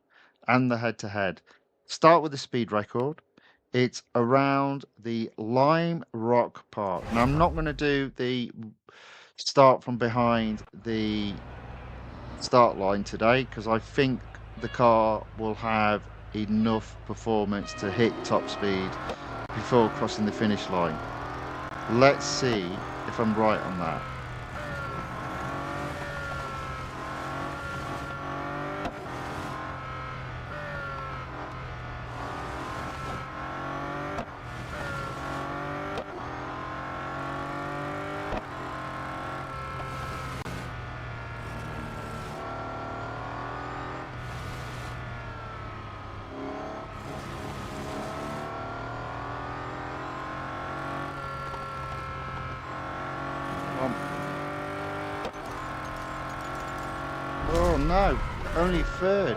and the head-to-head. Start with the speed record. It's around the Lime Rock Park. Now, I'm not going to do the start from behind the start line today because I think the car will have enough performance to hit top speed before crossing the finish line. Let's see if I'm right on that. Oh no, only third.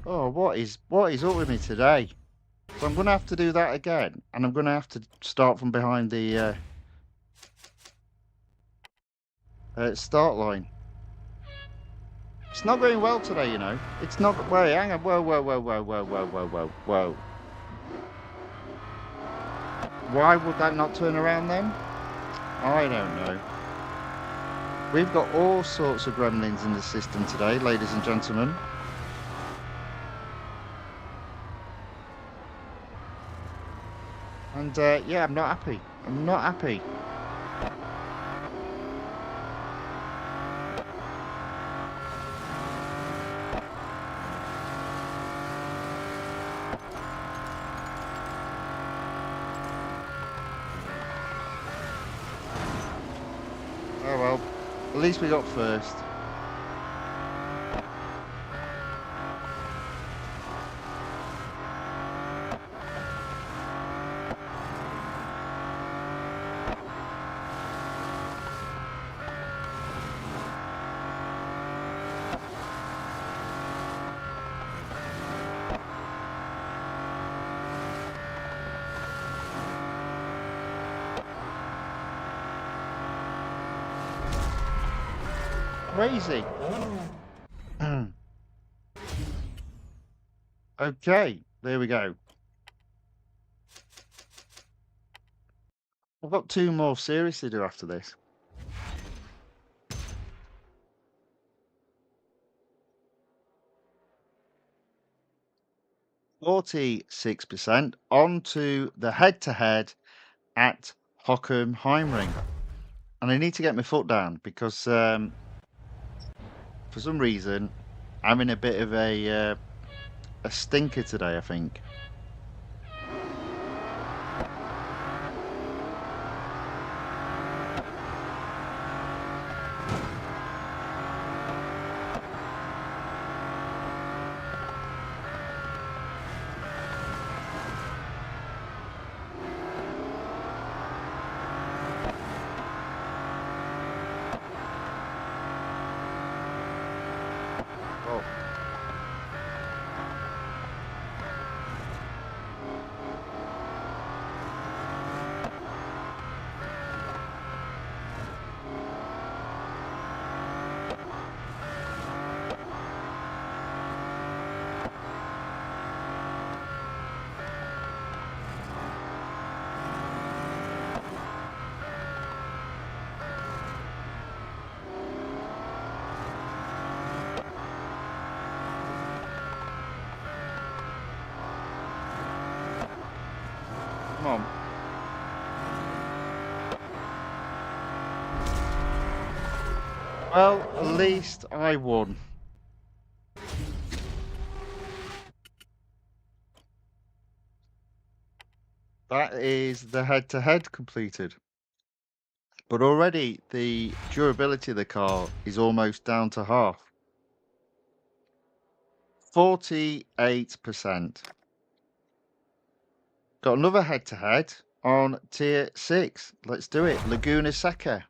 Oh, what is up with me today? So I'm gonna have to do that again, and I'm gonna have to start from behind the start line. It's not going well today, you know. It's not. Wait, hang on. Whoa, whoa, whoa, whoa, whoa, whoa, whoa, whoa, whoa. Why would that not turn around then? I don't know. We've got all sorts of gremlins in the system today, ladies and gentlemen. And yeah, I'm not happy. I'm not happy. Oh well, at least we got first. Crazy. Okay, there we go. I've got two more series to do after this. %46% onto the head-to-head at Hockenheimring. And I need to get my foot down because for some reason I'm in a bit of a stinker today, I think. Oh. Come on. Well, at least I won. That is the head-to-head completed. But already the durability of the car is almost down to half. 48%. Got another head-to-head on tier 6. Let's do it. Laguna Seca.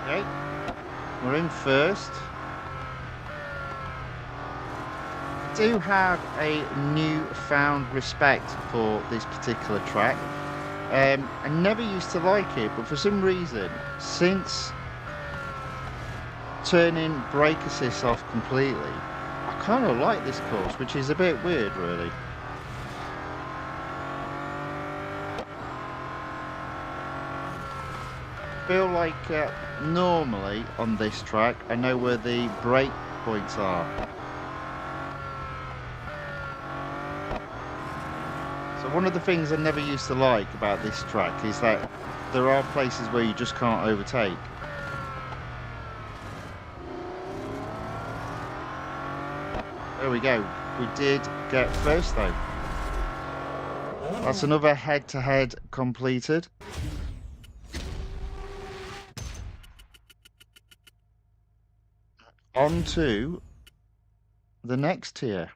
Okay, we're in first. I do have a newfound respect for this particular track. I never used to like it, but for some reason, since turning brake assist off completely, I kind of like this course, which is a bit weird, really. I feel like normally on this track, I know where the brake points are. So one of the things I never used to like about this track is that there are places where you just can't overtake. There we go. We did get first though. That's another head-to-head completed. on to the next tier.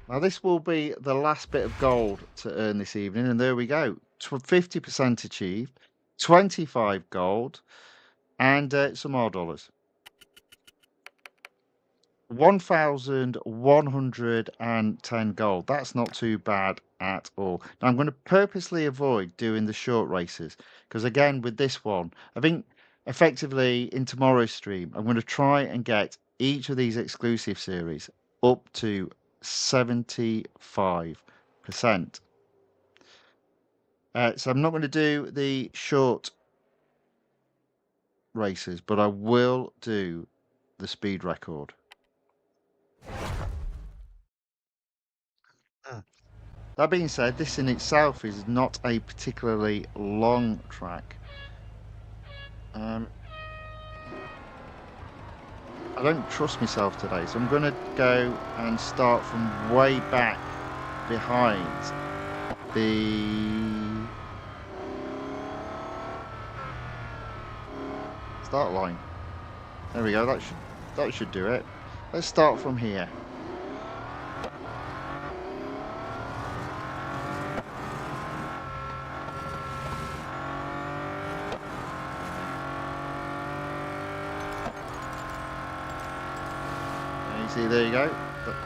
Now this will be the last bit of gold to earn this evening, and there we go. 50% achieved, 25 gold, and some more dollars. 1,110 gold. That's not too bad at all. Now I'm going to purposely avoid doing the short races because again with this one, I think effectively in tomorrow's stream, I'm going to try and get each of these exclusive series up to 75%. So I'm not going to do the short races, but I will do the speed record. That being said, this in itself is not a particularly long track. I don't trust myself today, so I'm going to go and start from way back behind the start line. There we go. That should do it. Let's start from here. See, there you go.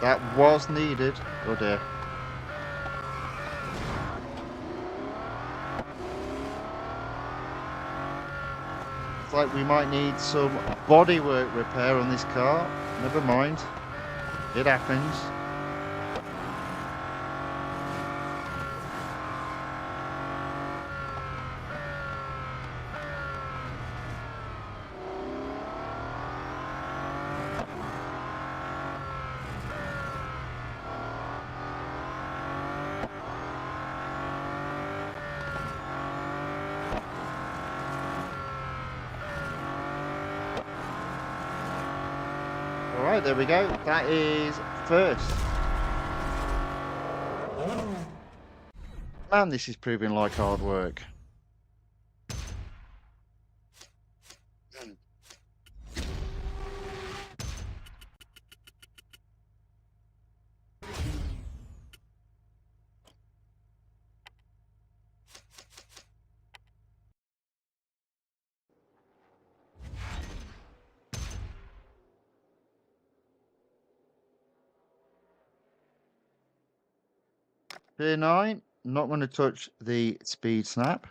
That was needed. Oh dear. It's like we might need some bodywork repair on this car. Never mind. It happens. Alright, there we go. That is first. Man, this is proving like hard work. Tier 9, not going to touch the speed snap.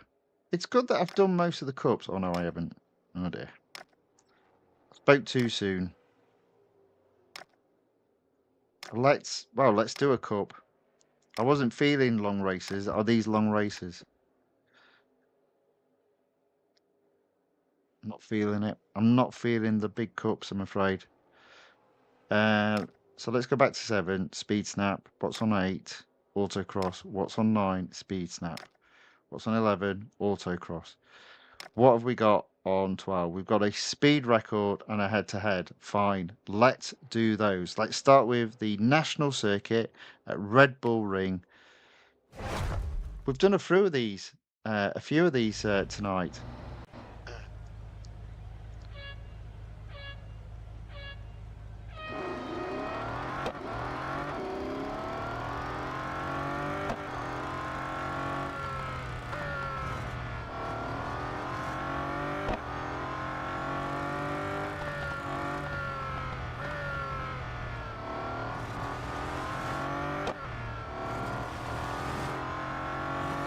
It's good that I've done most of the cups. Oh no, I haven't. Oh dear. Spoke too soon. Let's do a cup. I wasn't feeling long races. Are these long races? Not feeling it. I'm not feeling the big cups, I'm afraid. So let's go back to 7. Speed snap. What's on 8? Autocross. What's on 9? Speed snap. What's on 11? Autocross. What have we got on 12? We've got a speed record and a head-to-head. Fine. Let's do those. Let's start with the national circuit at Red Bull Ring. We've done a few of these tonight.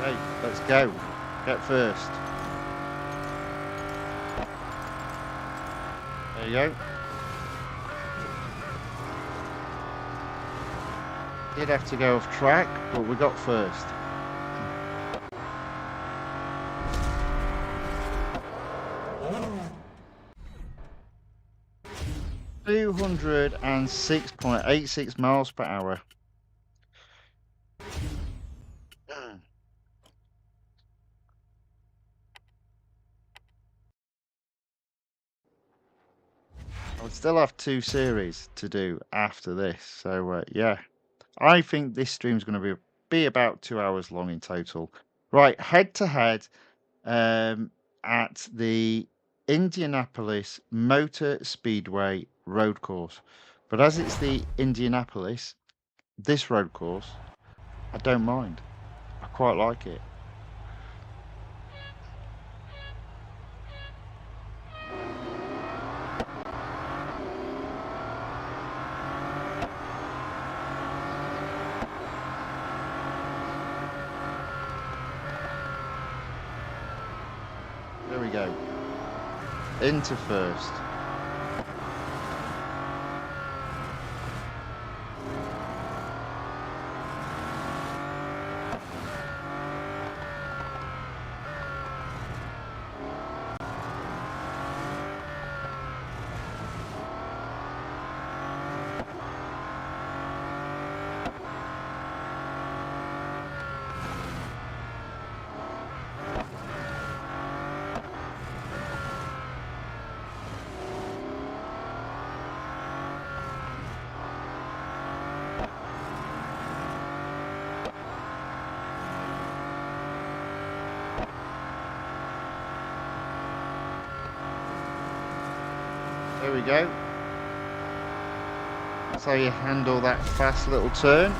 Okay, let's go. Get first. There you go. Did have to go off track, but we got first. Oh. 206.86 miles per hour. I still have 2 series to do after this, so yeah. I think this stream's going to be about 2 hours long in total. Right, head to head at the Indianapolis Motor Speedway road course. But as it's the Indianapolis, this road course, I don't mind. I quite like it. There we go. Into first. There we go. That's how you handle that fast little turn.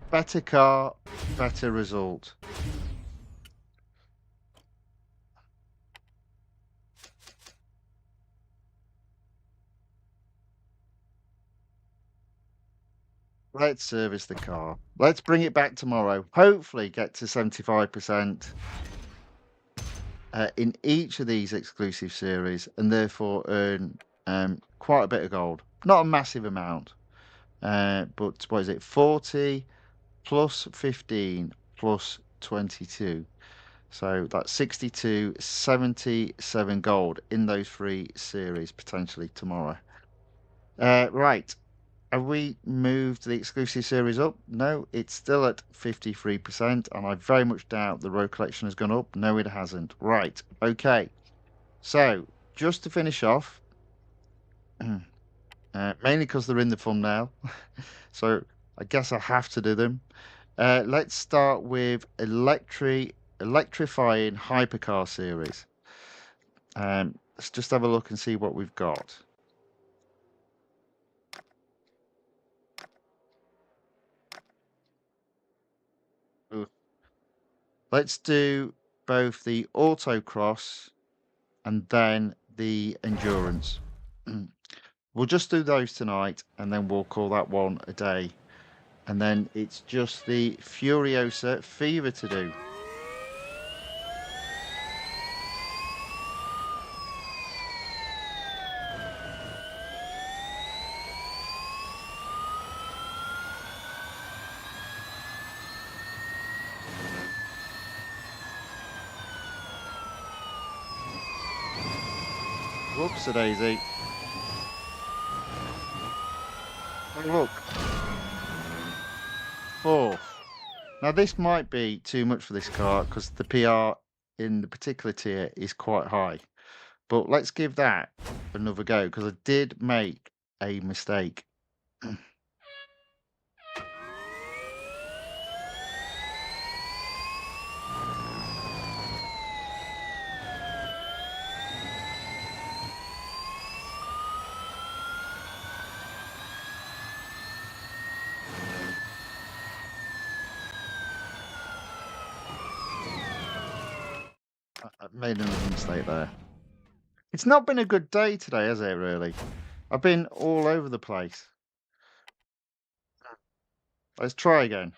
Better car, better result. Let's service the car. Let's bring it back tomorrow. Hopefully get to 75% in each of these exclusive series and therefore earn quite a bit of gold. Not a massive amount, but what is it? 40 plus 15 plus 22. So that's 62, 77 gold in those three series potentially tomorrow. Right. Have we moved the exclusive series up? No, it's still at 53%, and I very much doubt the road collection has gone up. No, it hasn't. Right, okay. So, just to finish off, mainly because they're in the thumbnail, so I guess I have to do them. Let's start with Electrifying Hypercar series. Let's just have a look and see what we've got. Let's do both the autocross and then the endurance. We'll just do those tonight and then we'll call that one a day. And then it's just the Furiosa Fever to do. Whoops a daisy. Oh, look. Fourth. Now this might be too much for this car because the PR in the particular tier is quite high. But let's give that another go because I did make a mistake. I made another mistake there. It's not been a good day today, has it, really? I've been all over the place. Let's try again.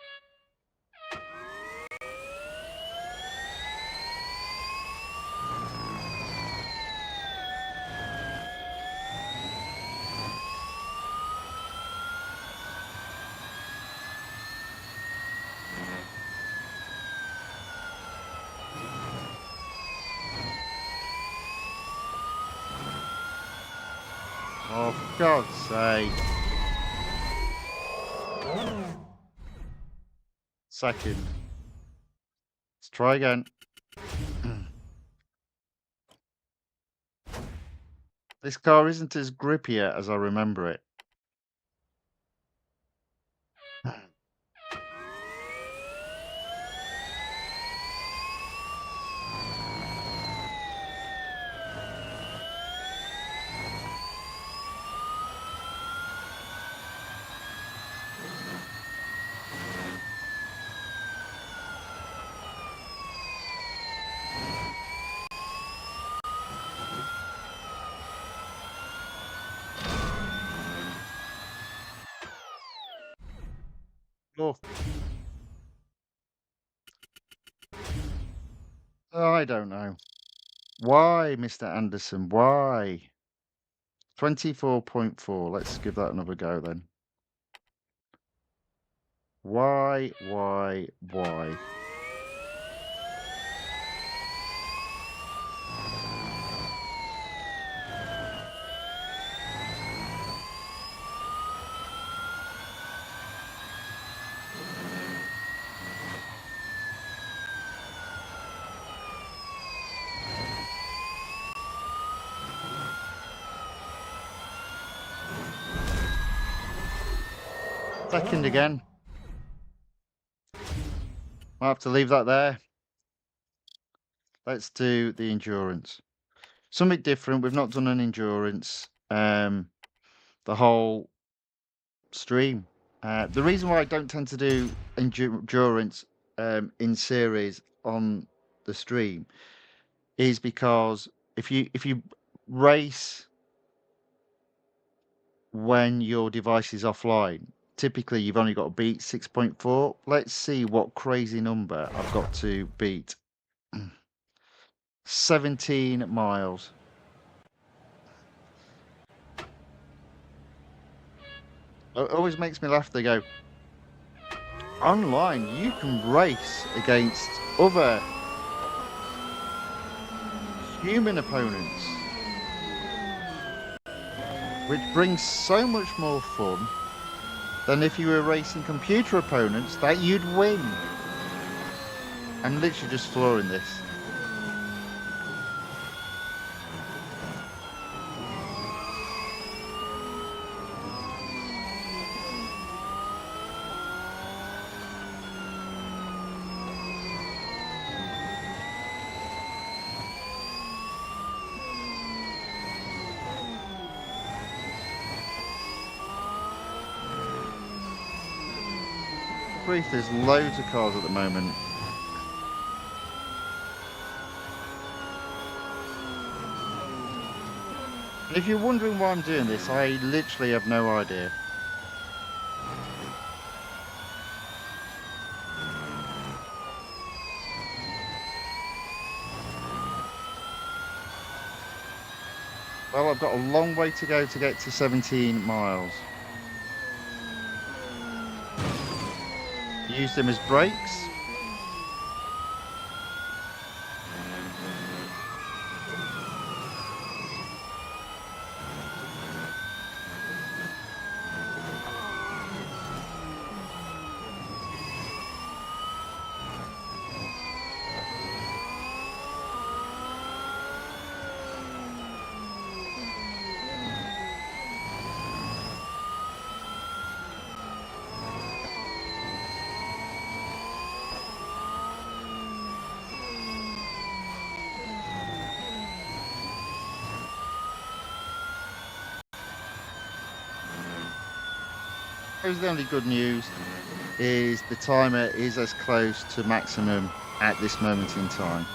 Oh, for God's sake. Second. Let's try again. This car isn't as grippier as I remember it. I don't know. Why, Mr. Anderson? Why? 24.4. Let's give that another go then. Why, why, why? Second again. I'll have to leave that there. Let's do the endurance. Something different. We've not done an endurance. The whole stream. The reason why I don't tend to do endurance in series on the stream is because if you race when your device is offline, typically you've only got to beat 6.4. Let's see what crazy number I've got to beat. 17 miles. It always makes me laugh. They go, online you can race against other human opponents, which brings so much more fun than if you were racing computer opponents that you'd win. I'm literally just flooring this. There's loads of cars at the moment. And if you're wondering why I'm doing this, I literally have no idea. Well, I've got a long way to go to get to 17 miles. Use them as brakes. Here's the only good news is the timer is as close to maximum at this moment in time.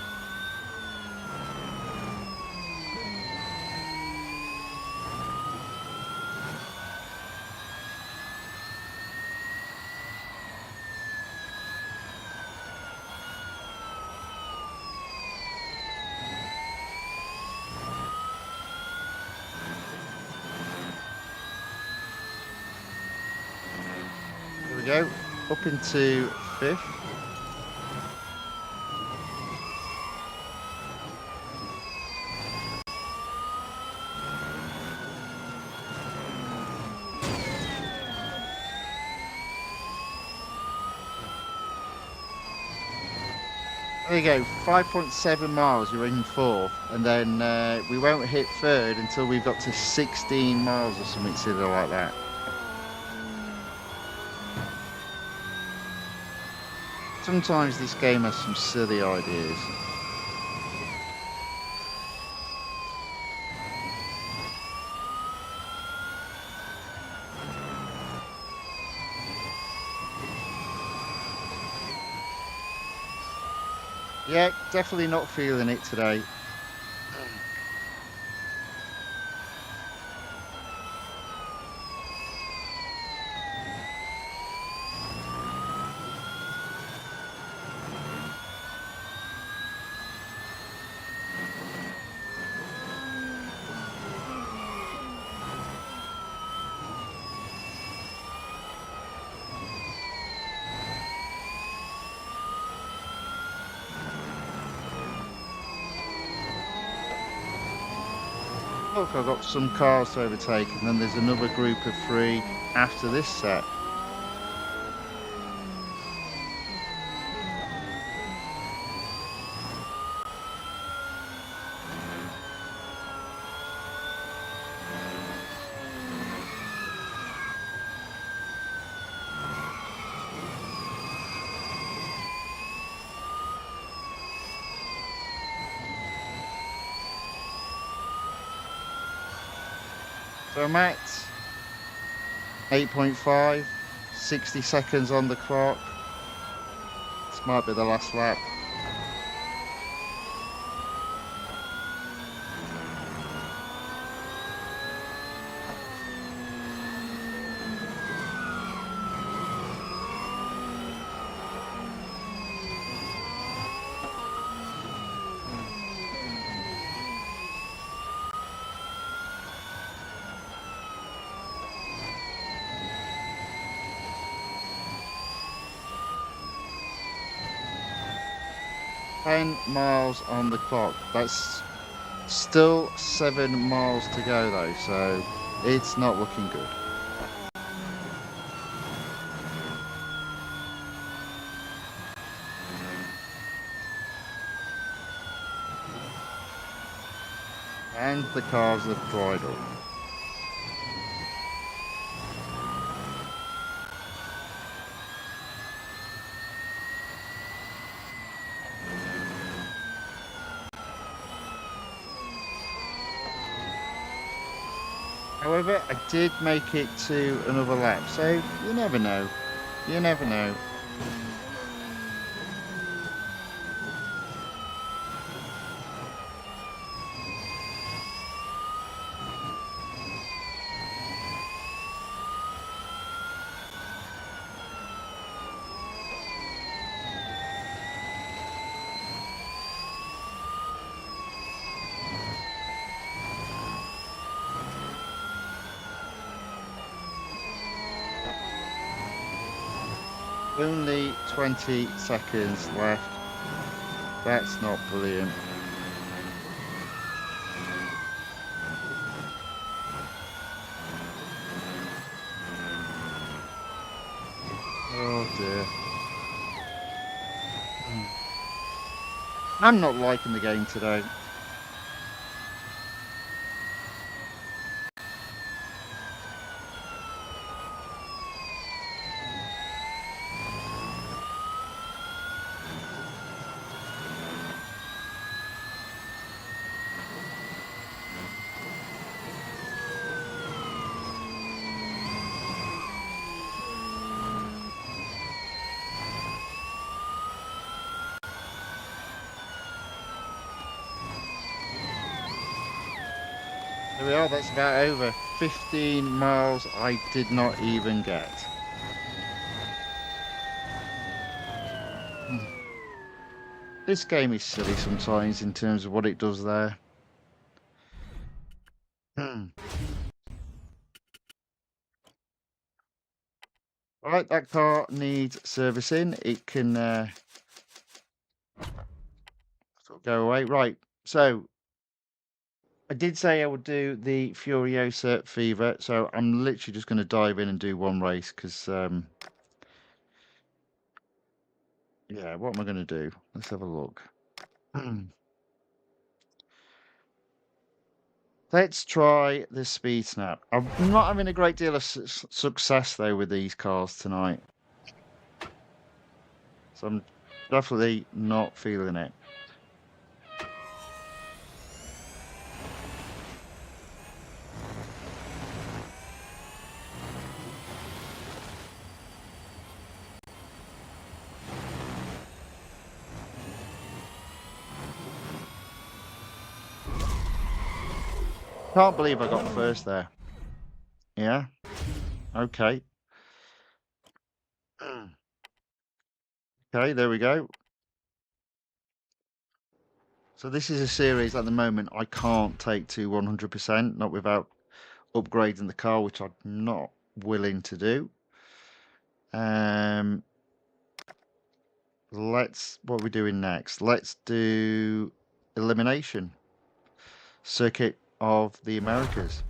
Here we go, up into fifth. There you go, 5.7 miles, you're in fourth, and then we won't hit third until we've got to 16 miles or something silly like that. Sometimes this game has some silly ideas. Yeah, definitely not feeling it today. Look, I've got some cars to overtake, and then there's another group of 3 after this set. So I'm at 8.5, 60 seconds on the clock. This might be the last lap. Ten miles on the clock. That's still 7 miles to go though, so it's not looking good. And the cars have dried up. However, I did make it to another lap, so you never know. You never know. Only 20 seconds left. That's not brilliant. Oh dear. I'm not liking the game today. There we are, that's about over. 15 miles I did not even get. This game is silly sometimes in terms of what it does there. Alright, that car needs servicing. It can sort of go away. Right, so I did say I would do the Furiosa Fever, so I'm literally just going to dive in and do one race because, yeah, what am I going to do? Let's have a look. Let's try the Speed Snap. I'm not having a great deal of success though with these cars tonight, so I'm definitely not feeling it. Can't believe I got first there. Yeah. Okay. Okay, there we go. So this is a series at the moment I can't take to 100%, not without upgrading the car, which I'm not willing to do. What are we doing next? Let's do elimination. Circuit of the Americas.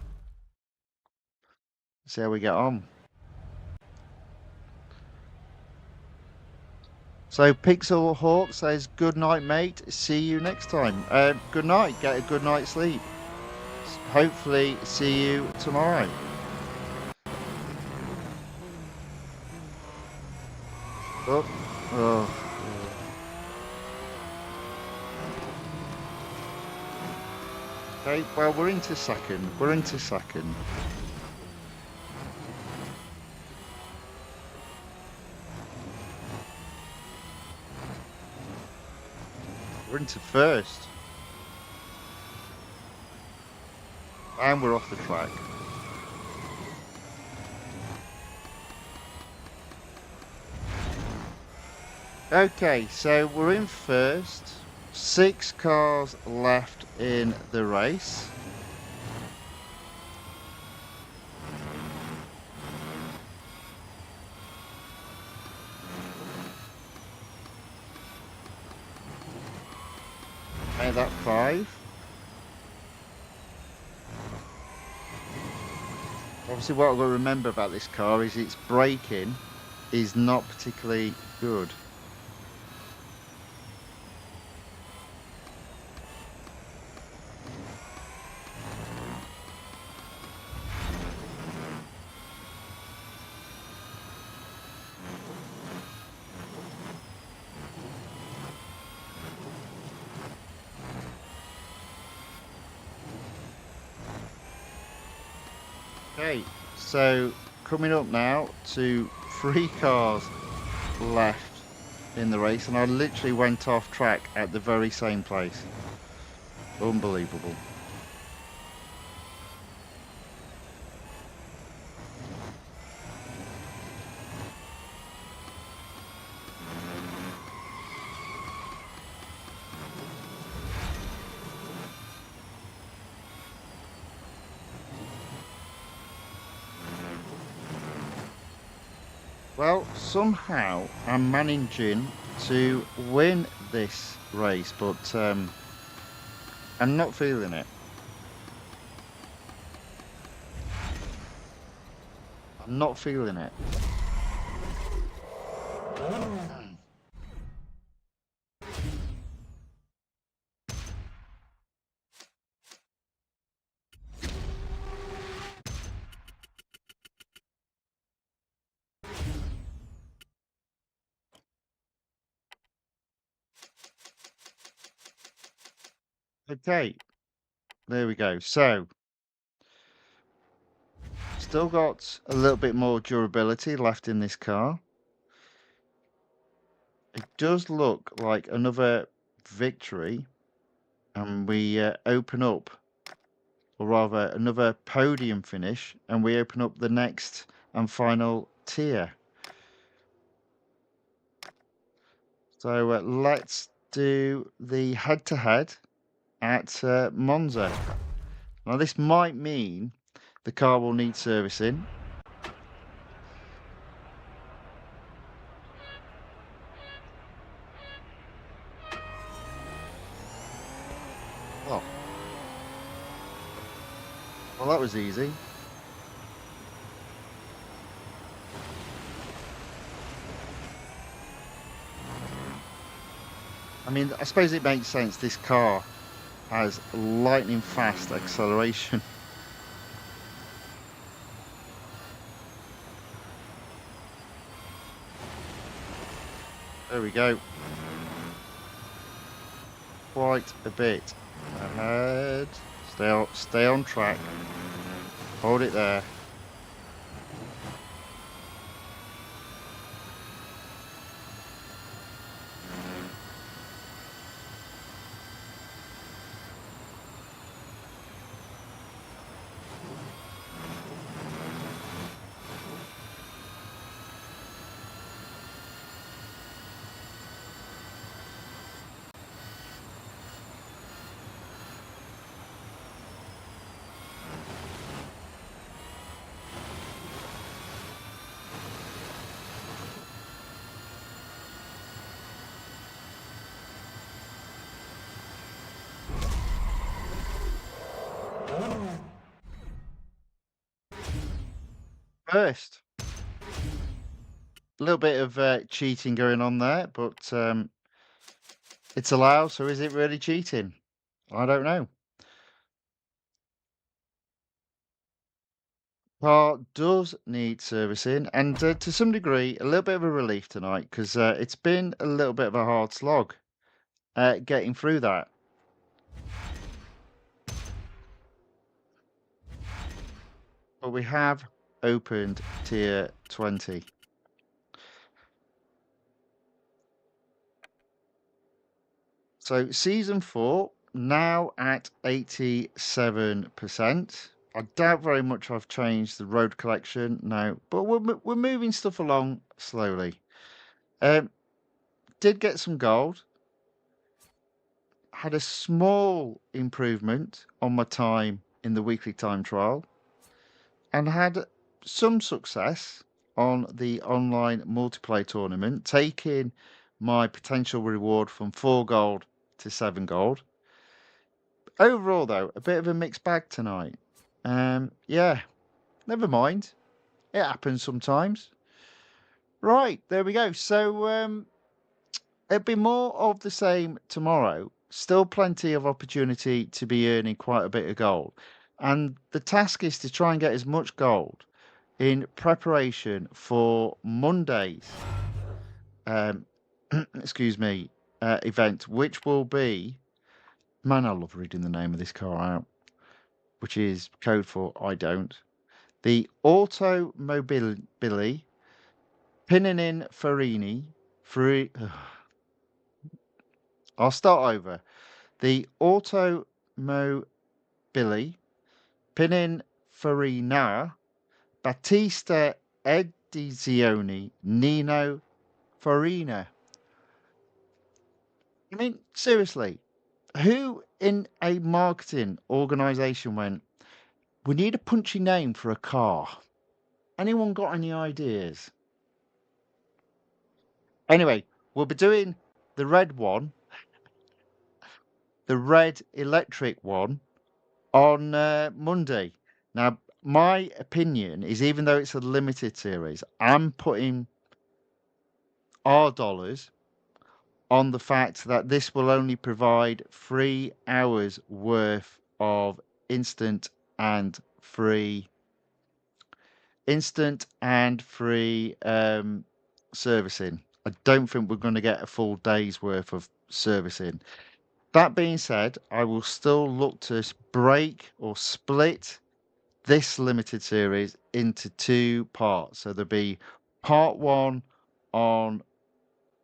See how we get on. So Pixel Hawk says, good night, mate. See you next time. Good night. Get a good night's sleep. Hopefully see you tomorrow. Oh. Okay, well, we're into second. We're into second. We're into first. And we're off the track. Okay, so we're in first. 6 cars left in the race. Made that 5. Obviously, what I've got to remember about this car is its braking is not particularly good. Okay, so coming up now to 3 cars left in the race, and I literally went off track at the very same place. Unbelievable. Well, somehow I'm managing to win this race, but I'm not feeling it. I'm not feeling it. Okay, there we go. So, still got a little bit more durability left in this car. It does look like another victory, and we open up, or rather another podium finish, and we open up the next and final tier. So let's do the head-to-head at Monza. Now this might mean the car will need servicing. Oh. Well, that was easy. I mean, I suppose it makes sense. This car has lightning fast acceleration. There we go. Quite a bit ahead. Stay on track. Hold it there. first. A little bit of cheating going on there, but it's allowed, so is it really cheating? I don't know. Car does need servicing, and to some degree, a little bit of a relief tonight because it's been a little bit of a hard slog getting through that. But we have opened tier 20. So season 4 now at 87%. I doubt very much I've changed the road collection now, but we're moving stuff along slowly. Um, did get some gold. Had a small improvement on my time in the weekly time trial, and had some success on the online multiplayer tournament, taking my potential reward from 4 gold to 7 gold. Overall, though, a bit of a mixed bag tonight. Yeah, never mind. It happens sometimes. Right, there we go. So, it'll be more of the same tomorrow. Still plenty of opportunity to be earning quite a bit of gold. And the task is to try and get as much gold in preparation for Monday's, um, excuse me, event, which will be, man, I love reading the name of this car out, which is code for I don't. The Automobili Pininin Farini, Fri- I'll start over. The Automobili Pininfarina Battista Edizioni Nino Farina. I mean, seriously, who in a marketing organization went, we need a punchy name for a car? Anyone got any ideas? Anyway, we'll be doing the red one, the red electric one, on Monday. Now, my opinion is even though it's a limited series, I'm putting our dollars on the fact that this will only provide 3 hours worth of instant and free servicing. I don't think we're going to get a full day's worth of servicing. That being said, I will still look to break or split this limited series into 2 parts. So there'll be part 1 on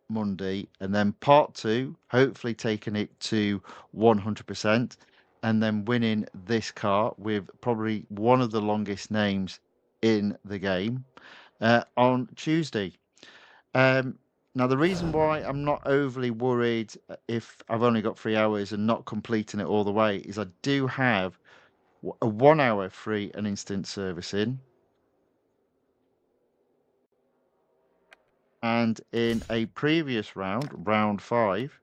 Monday, and then part 2, hopefully taking it to 100%, and then winning this car with probably one of the longest names in the game on Tuesday. Um, Now, the reason why I'm not overly worried if I've only got 3 hours and not completing it all the way is I do have a 1 hour free and instant servicing. And in a previous round, round 5,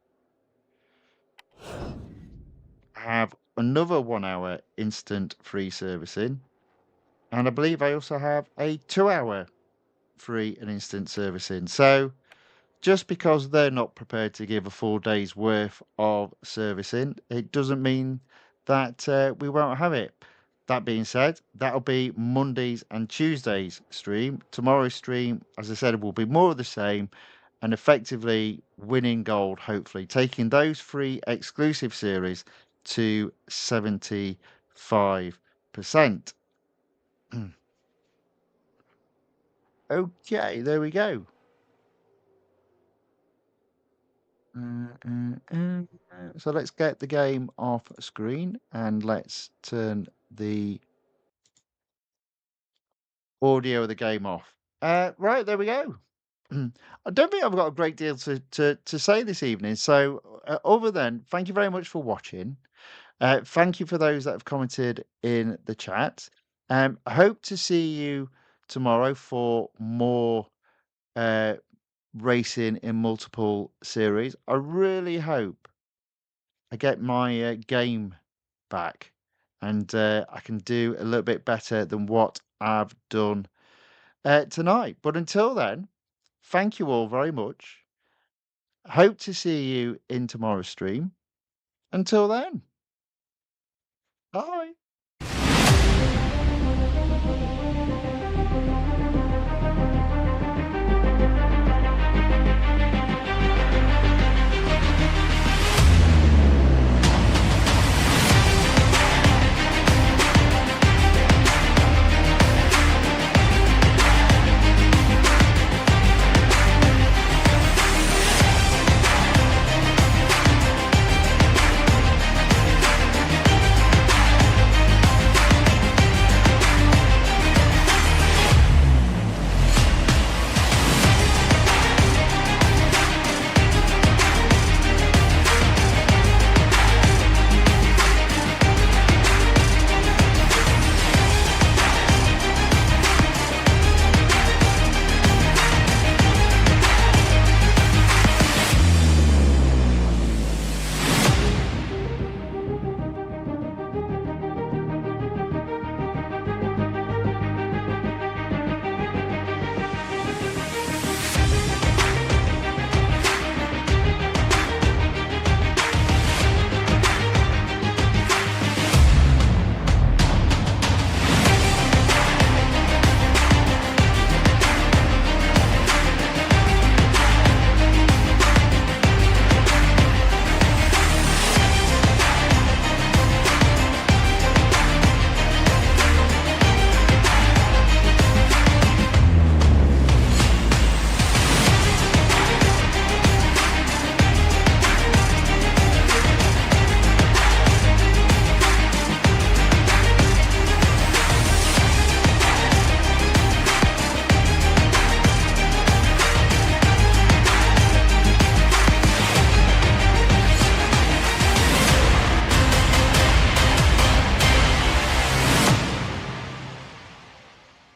have another 1 hour instant free servicing. And I believe I also have a 2 hour free and instant servicing. So just because they're not prepared to give a full day's worth of servicing, it doesn't mean that we won't have it. That being said, that'll be Mondays and Tuesdays stream. Tomorrow's stream, as I said, will be more of the same and effectively winning gold, hopefully, taking those 3 exclusive series to 75%. Okay, there we go. So let's get the game off screen and let's turn the audio of the game off. Right, there we go. I don't think I've got a great deal to say this evening. So, other than thank you very much for watching. Thank you for those that have commented in the chat. I hope to see you tomorrow for more uh, racing in multiple series. I really hope I get my game back and I can do a little bit better than what I've done tonight. But until then, thank you all very much. Hope to see you in tomorrow's stream. Until then, bye.